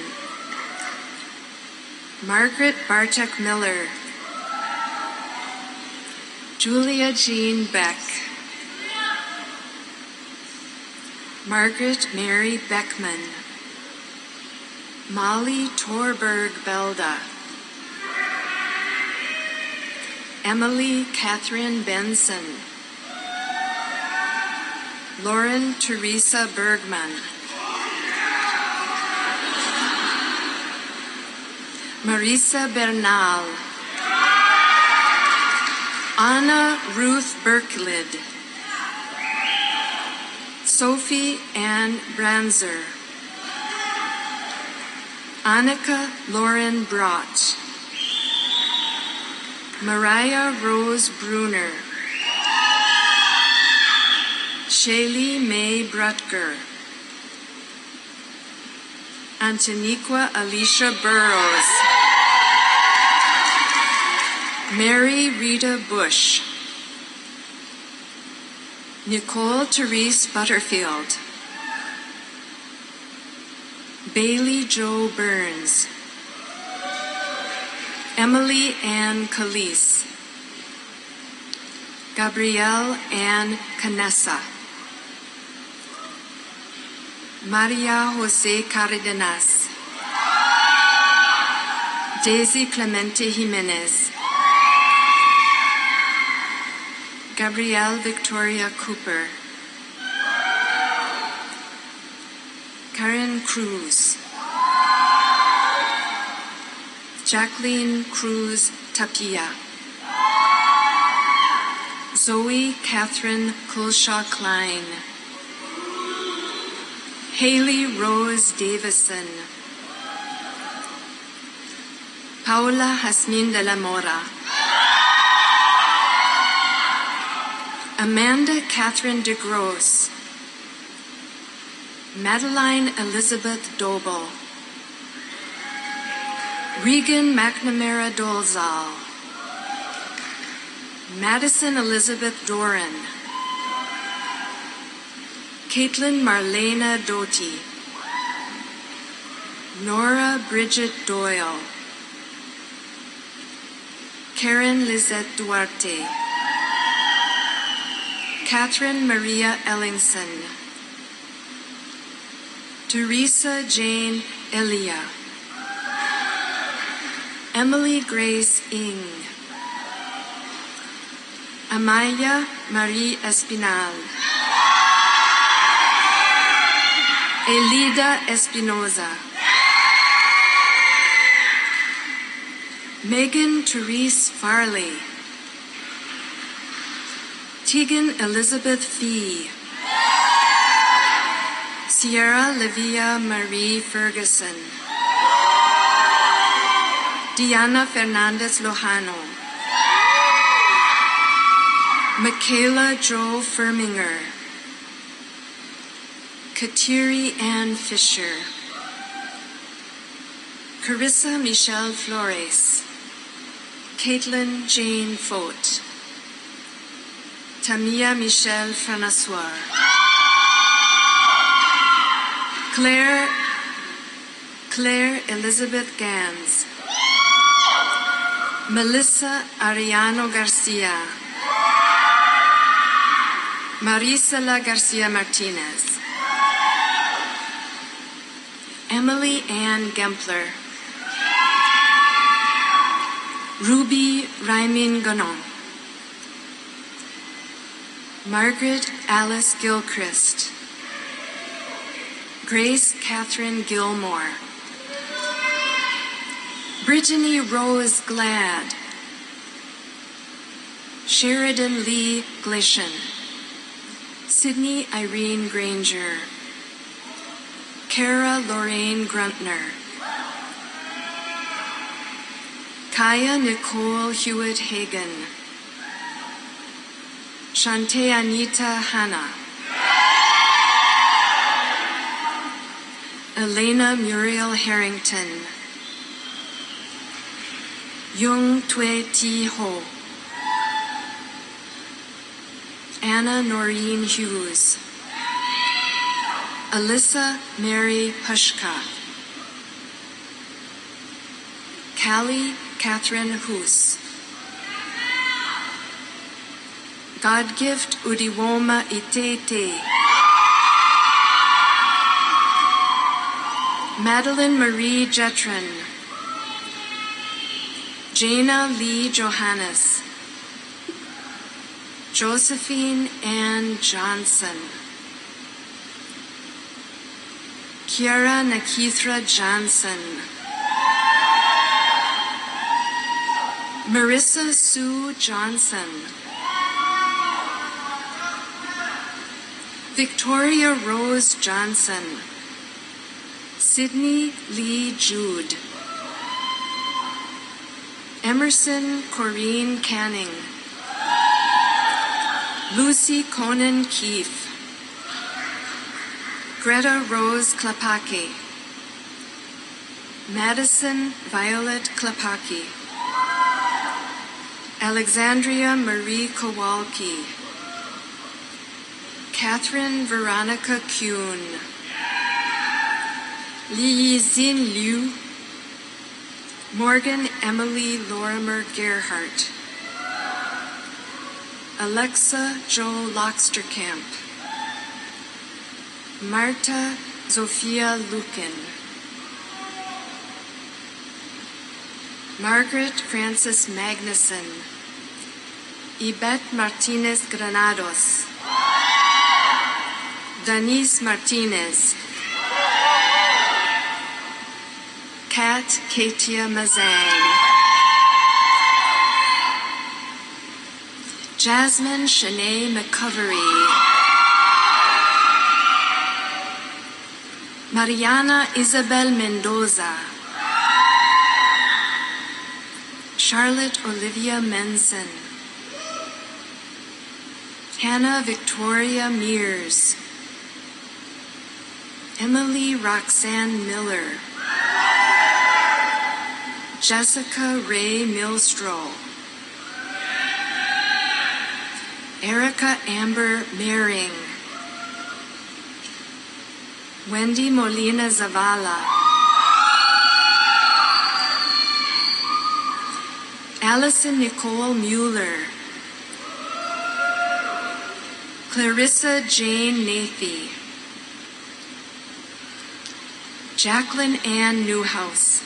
Margaret Bartek Miller. Julia Jean Beck. Margaret Mary Beckman. Molly Torberg Belda. Emily Catherine Benson. Lauren Teresa Bergman. Marisa Bernal. Anna Ruth Berklid. Sophie Ann Branzer. Annika Lauren Brott. Mariah Rose Bruner. Shaylee Mae Brutger. Antoniqua Alicia Burrows. Mary Rita Bush. Nicole Therese Butterfield. Bailey Jo Burns. Emily Ann Calise. Gabrielle Ann Canessa. Maria Jose Cardenas. Daisy Clemente Jimenez. Gabrielle Victoria Cooper. Karen Cruz. Jacqueline Cruz Tapia. Zoe Catherine Kulshaw Klein. Haley Rose Davison. Paula Jasmine de la Mora. Amanda Catherine DeGrosse. Madeline Elizabeth Doble. Regan McNamara Dolezal. Madison Elizabeth Doran. Caitlin Marlena Doty. Nora Bridget Doyle. Karen Lizette Duarte. Catherine Maria Ellingson. Teresa Jane Elia. Emily Grace Ing. Amaya Marie Espinal. Elida Espinoza. Megan Therese Farley. Tegan Elizabeth Fee. Sierra Livia Marie Ferguson. Diana Fernandez Lojano. Michaela Jo Firminger. Kateri Ann Fisher. Carissa Michelle Flores. Caitlin Jane Fote. Tamia Michelle Francois. Claire Elizabeth Gans. Melissa Ariano Garcia. Marisela Garcia Martinez. Emily Ann Gempler. Ruby Raimin Ganon. Margaret Alice Gilchrist, Grace Catherine Gilmore, Brittany Rose Glad, Sheridan Lee Glishan, Sydney Irene Granger, Kara Lorraine Gruntner, Kaya Nicole Hewitt Hagan, Shante Anita Hanna, Elena Muriel Harrington, Yung Tue Ti Ho, Anna Noreen Hughes, Alyssa Mary Pushka, Callie Catherine Hoos, Godgift Udiwoma Itete, Madeline Marie Jetron, Jana Lee Johannes, Josephine Ann Johnson, Kiara Nakithra Johnson, Marissa Sue Johnson, Victoria Rose Johnson, Sydney Lee Jude, Emerson Corrine Canning, Lucy Conan Keefe, Greta Rose Klapaki, Madison Violet Klapaki, Alexandria Marie Kowalki, Catherine Veronica Kuhn, Li Yizin Liu, Morgan Emily Lorimer Gerhardt, Alexa Jo Loxterkamp, Marta Zofia Lukin, Margaret Frances Magnuson, Yvette Martinez Granados, Denise Martinez, Kat Katia Mazang, Jasmine Shanae McCovery, Mariana Isabel Mendoza, Charlotte Olivia Menson, Hannah Victoria Mears, Emily Roxanne Miller, Jessica Ray Milstrow, Erica Amber Mehring, Wendy Molina Zavala, Allison Nicole Mueller, Clarissa Jane Nathy, Jacqueline Ann Newhouse,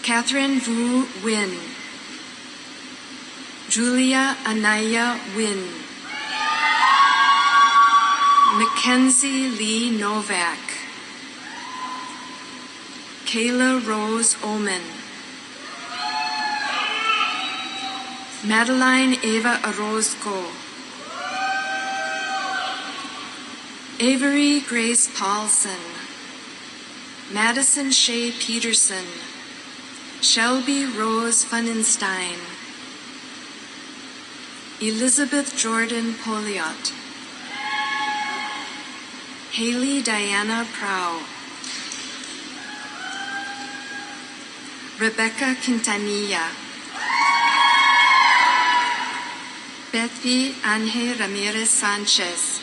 Catherine Vu Win, Julia Anaya Win, Mackenzie Lee Novak, Kayla Rose Oman, Madeline Eva Orozco, Avery Grace Paulson, Madison Shea Peterson, Shelby Rose Funenstein, Elizabeth Jordan Poliot, Haley Diana Prow, Rebecca Quintanilla, Bethy Anje Ramirez Sanchez,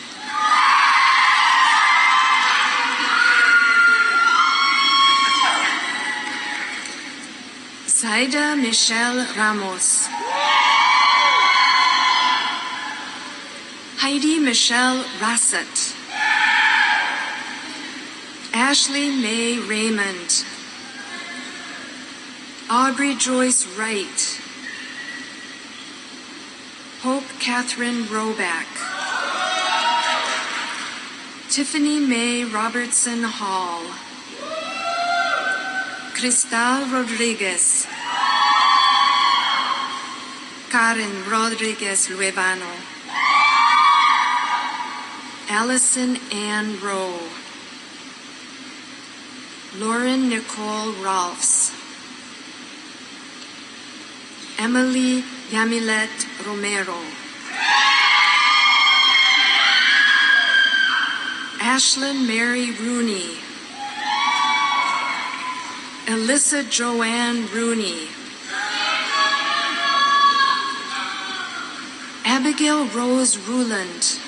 Zaida Michelle Ramos, Heidi Michelle Rassett, Ashley Mae Raymond, Aubrey Joyce Wright, Hope Catherine Roback, Tiffany Mae Robertson Hall, Cristal Rodriguez, Karen Rodriguez Luevano, Allison Ann Rowe, Lauren Nicole Rolfs, Emily Yamilet Romero, Ashlyn Mary Rooney, Alyssa Joanne Rooney, Abigail Rose Ruland,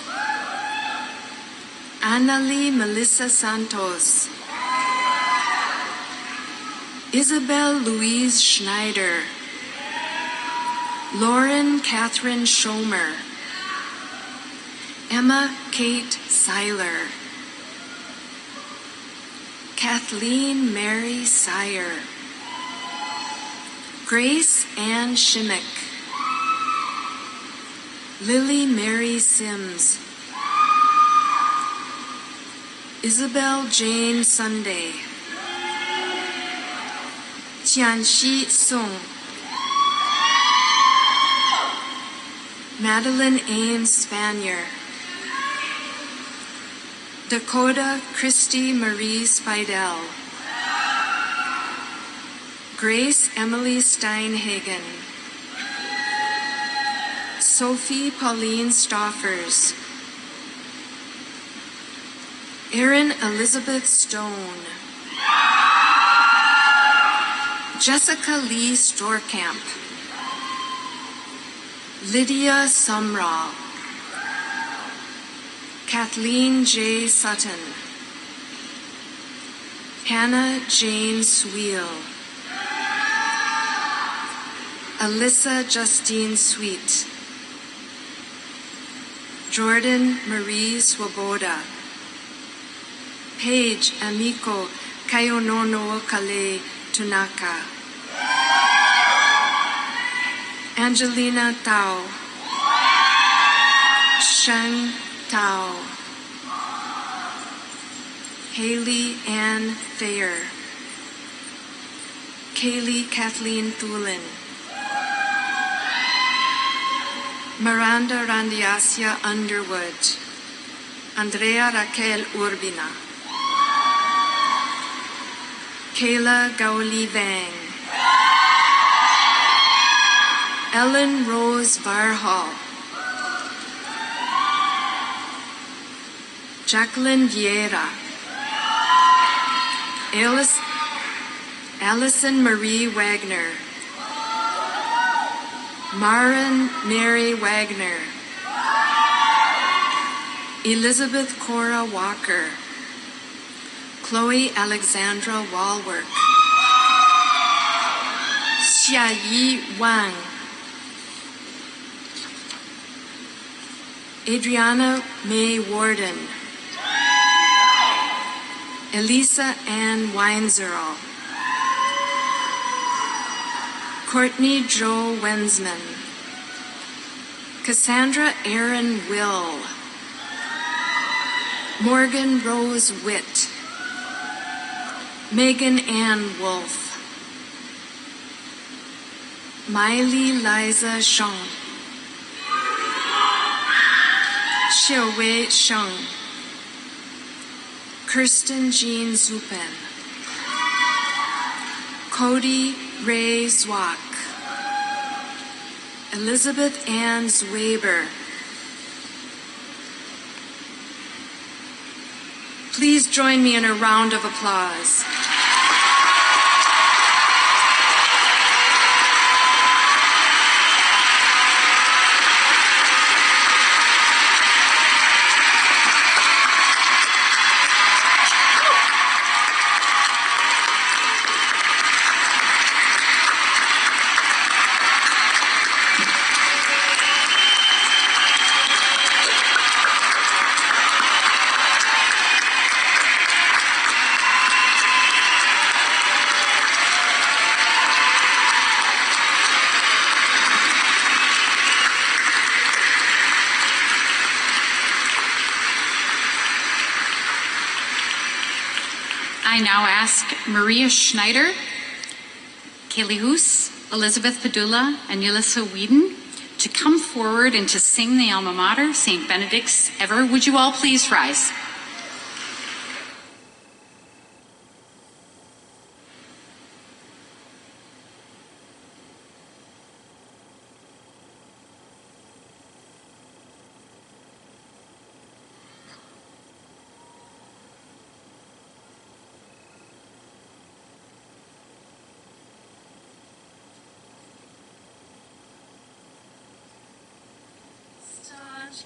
Annalie Melissa Santos, Isabel Louise Schneider, Lauren Catherine Schomer, Emma Kate Seiler, Kathleen Mary Sire, Grace Ann Shimmick, Lily Mary Sims, Isabel Jane Sunday, Tianxi Song, Madeline Ames Spanier, Dakota Christy Marie Spidel, Grace Emily Steinhagen, Sophie Pauline Stoffers, Erin Elizabeth Stone, Jessica Lee Storkamp, Lydia Sumrall, Kathleen J. Sutton, Hannah Jane Sweel, Alyssa Justine Sweet, Jordan Marie Swoboda, Paige Amiko Kayonono Kale Tunaka, Angelina Tao, Sheng Tao, Haley Ann Thayer, Kaylee Kathleen Thulin, Miranda Randiasia Underwood, Andrea Raquel Urbina, Kayla Gauli Vang, Ellen Rose Varhall, Jacqueline Vieira, Allison Marie Wagner, Maren Mary Wagner, Elizabeth Cora Walker, Chloe Alexandra Walwork, Xiayi Wang, Adriana May Warden, Elisa Ann Weinzerl, Courtney Jo Wensman, Cassandra Aaron Will, Morgan Rose Witt, Megan Ann Wolf, Miley Liza Sheng, Xiaowei Sheng, Kirsten Jean Zupen, Cody Ray Zwack, Elizabeth Ann Zwaber. Please join me in a round of applause. I now ask Maria Schneider, Kaylee Hoos, Elizabeth Padula, and Yulissa Whedon to come forward and to sing the alma mater, St. Benedict's Ever. Would you all please rise?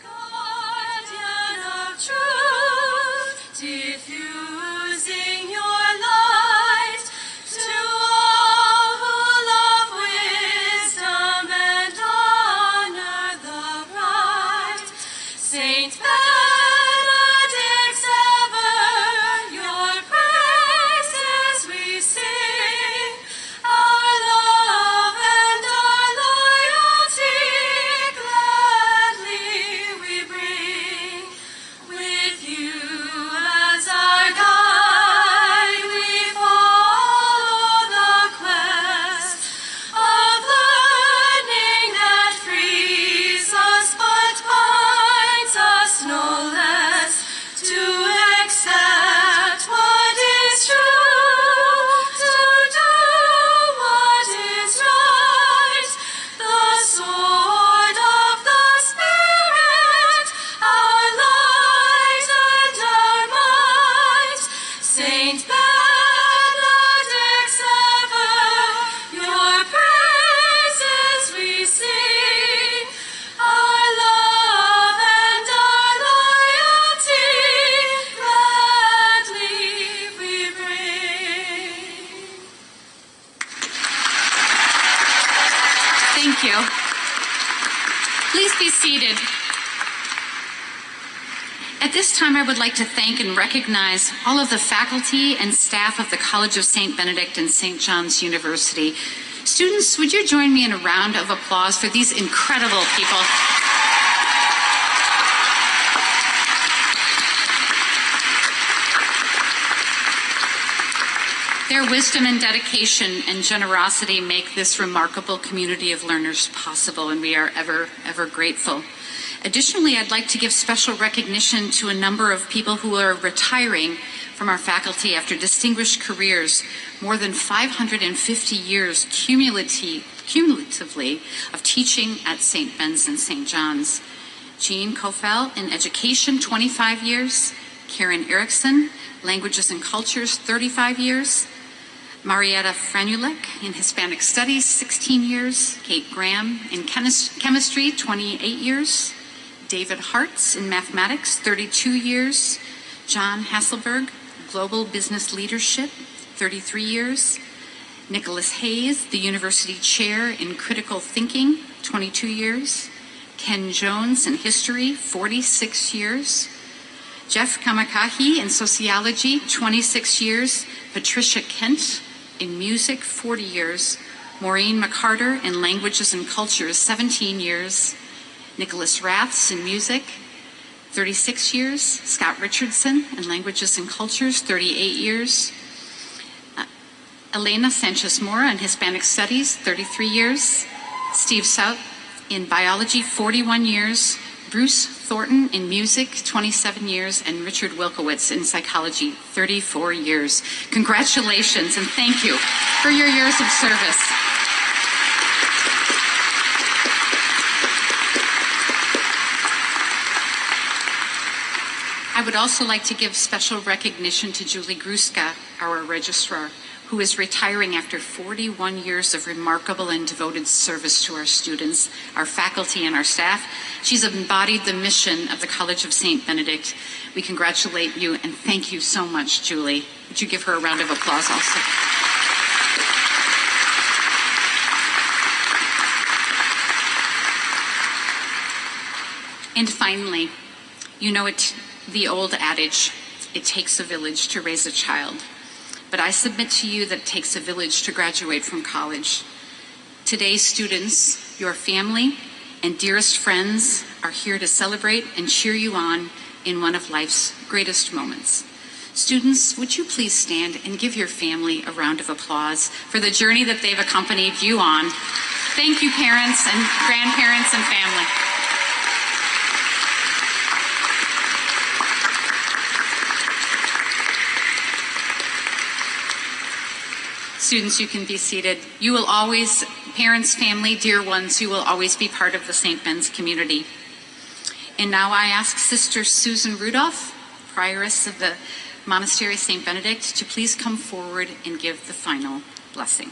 Guardian of truth, diffusing your light to all who love wisdom and honor the right. Saint Benedict's ever, your praises we sing, our love and our loyalty gladly we bring. With you as our guide, we follow the quest of learning that frees us but binds us no less to accept what is true, to do what is right. The sword of the Spirit, our light and our might. Saint Benedict's ever, your praises we sing, our love and our loyalty gladly we bring. Thank you. Please be seated. At this time, I would like to thank and recognize all of the faculty and staff of the College of St. Benedict and St. John's University. Students, would you join me in a round of applause for these incredible people? Their wisdom and dedication and generosity make this remarkable community of learners possible, and we are ever, ever grateful. Additionally, I'd like to give special recognition to a number of people who are retiring from our faculty after distinguished careers, more than 550 years cumulatively of teaching at St. Ben's and St. John's. Jean Kofel in education, 25 years. Karen Erickson, languages and cultures, 35 years. Marietta Franulek in Hispanic Studies, 16 years. Kate Graham in chemistry, 28 years. David Hartz in mathematics, 32 years. John Hasselberg, global business leadership, 33 years. Nicholas Hayes, the university chair in critical thinking, 22 years. Ken Jones in history, 46 years. Jeff Kamakahi in sociology, 26 years. Patricia Kent in music, 40 years. Maureen McCarter in languages and cultures, 17 years. Nicholas Raths in music, 36 years. Scott Richardson in languages and cultures, 38 years. Elena Sanchez Mora in Hispanic Studies, 33 years. Steve South in biology, 41 years. Bruce Thornton in music, 27 years, and Richard Wilkowitz in psychology, 34 years. Congratulations and thank you for your years of service. I would also like to give special recognition to Julie Gruska, our registrar, who is retiring after 41 years of remarkable and devoted service to our students, our faculty, and our staff. She's embodied the mission of the College of St. Benedict. We congratulate you and thank you so much, Julie. Would you give her a round of applause also? And finally, you know the old adage, it takes a village to raise a child. But I submit to you that it takes a village to graduate from college. Today, students, your family, and dearest friends are here to celebrate and cheer you on in one of life's greatest moments. Students, would you please stand and give your family a round of applause for the journey that they've accompanied you on? Thank you, parents and grandparents and family. Students, you can be seated. You will always, parents, family, dear ones, you will always be part of the St. Ben's community. And now I ask Sister Susan Rudolph, prioress of the Monastery of St. Benedict, to please come forward and give the final blessing.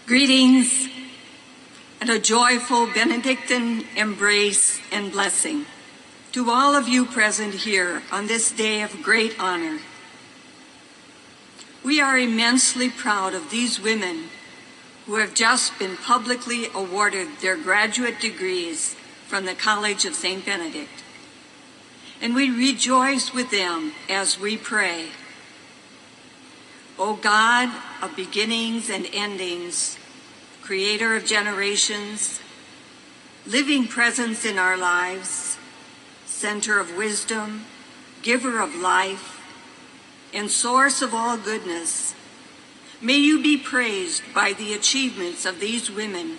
Greetings and a joyful Benedictine embrace and blessing to all of you present here on this day of great honor. We are immensely proud of these women who have just been publicly awarded their graduate degrees from the College of St. Benedict. And we rejoice with them as we pray. O God of beginnings and endings, creator of generations, living presence in our lives, center of wisdom, giver of life, and source of all goodness, may you be praised by the achievements of these women,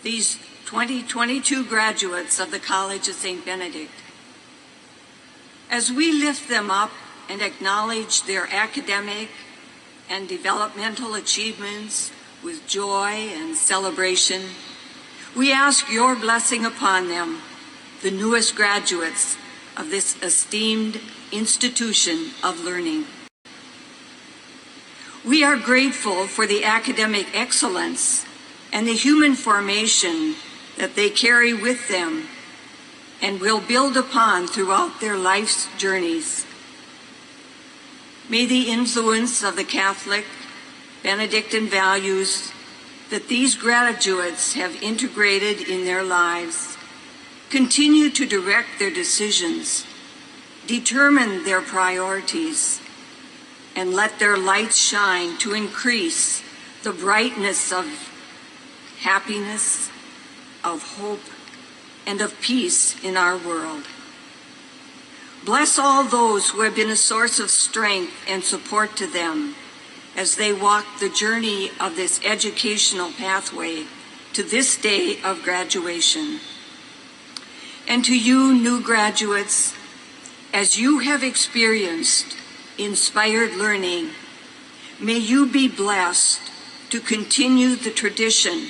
these 2022 graduates of the College of St. Benedict. As we lift them up and acknowledge their academic and developmental achievements with joy and celebration, we ask your blessing upon them, the newest graduates of this esteemed institution of learning. We are grateful for the academic excellence and the human formation that they carry with them and will build upon throughout their life's journeys. May the influence of the Catholic Benedictine values that these graduates have integrated in their lives continue to direct their decisions, determine their priorities, and let their lights shine to increase the brightness of happiness, of hope, and of peace in our world. Bless all those who have been a source of strength and support to them as they walk the journey of this educational pathway to this day of graduation. And to you, new graduates, as you have experienced inspired learning, may you be blessed to continue the tradition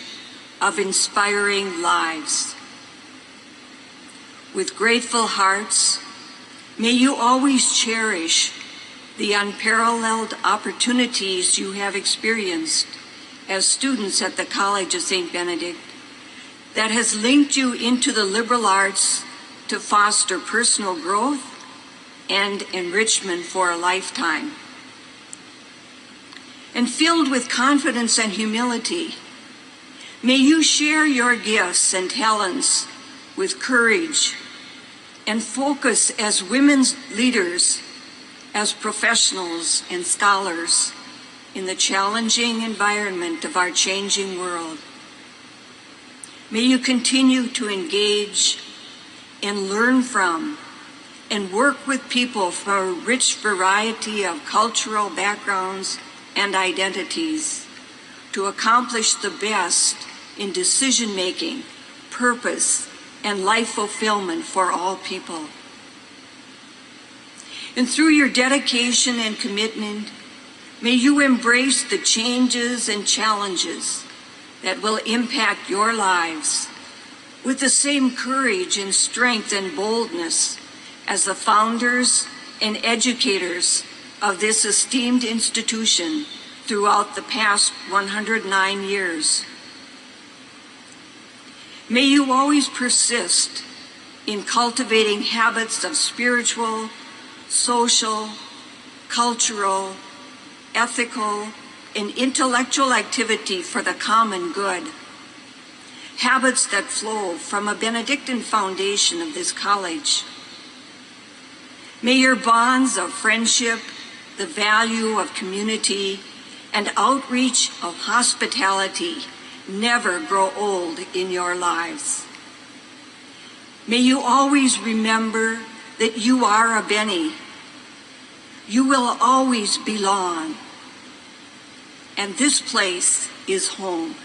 of inspiring lives. With grateful hearts, may you always cherish the unparalleled opportunities you have experienced as students at the College of St. Benedict that has linked you into the liberal arts to foster personal growth and enrichment for a lifetime. And filled with confidence and humility, may you share your gifts and talents with courage and focus as women's leaders, as professionals and scholars in the challenging environment of our changing world. May you continue to engage and learn from and work with people from a rich variety of cultural backgrounds and identities to accomplish the best in decision-making, purpose, and life fulfillment for all people. And through your dedication and commitment, may you embrace the changes and challenges that will impact your lives with the same courage and strength and boldness as the founders and educators of this esteemed institution throughout the past 109 years. May you always persist in cultivating habits of spiritual, social, cultural, ethical, and intellectual activity for the common good. Habits that flow from a Benedictine foundation of this college. May your bonds of friendship, the value of community and outreach of hospitality never grow old in your lives. May you always remember that you are a Benny. You will always belong. And this place is home.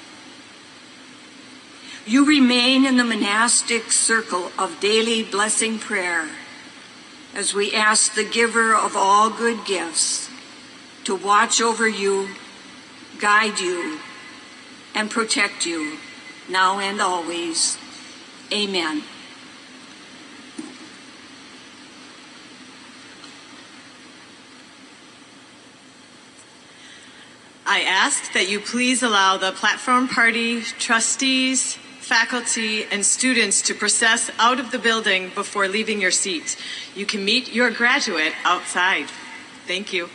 You remain in the monastic circle of daily blessing prayer as we ask the giver of all good gifts to watch over you, guide you, and protect you now and always. Amen. I ask that you please allow the platform party, trustees, faculty, and students to process out of the building before leaving your seat. You can meet your graduate outside. Thank you.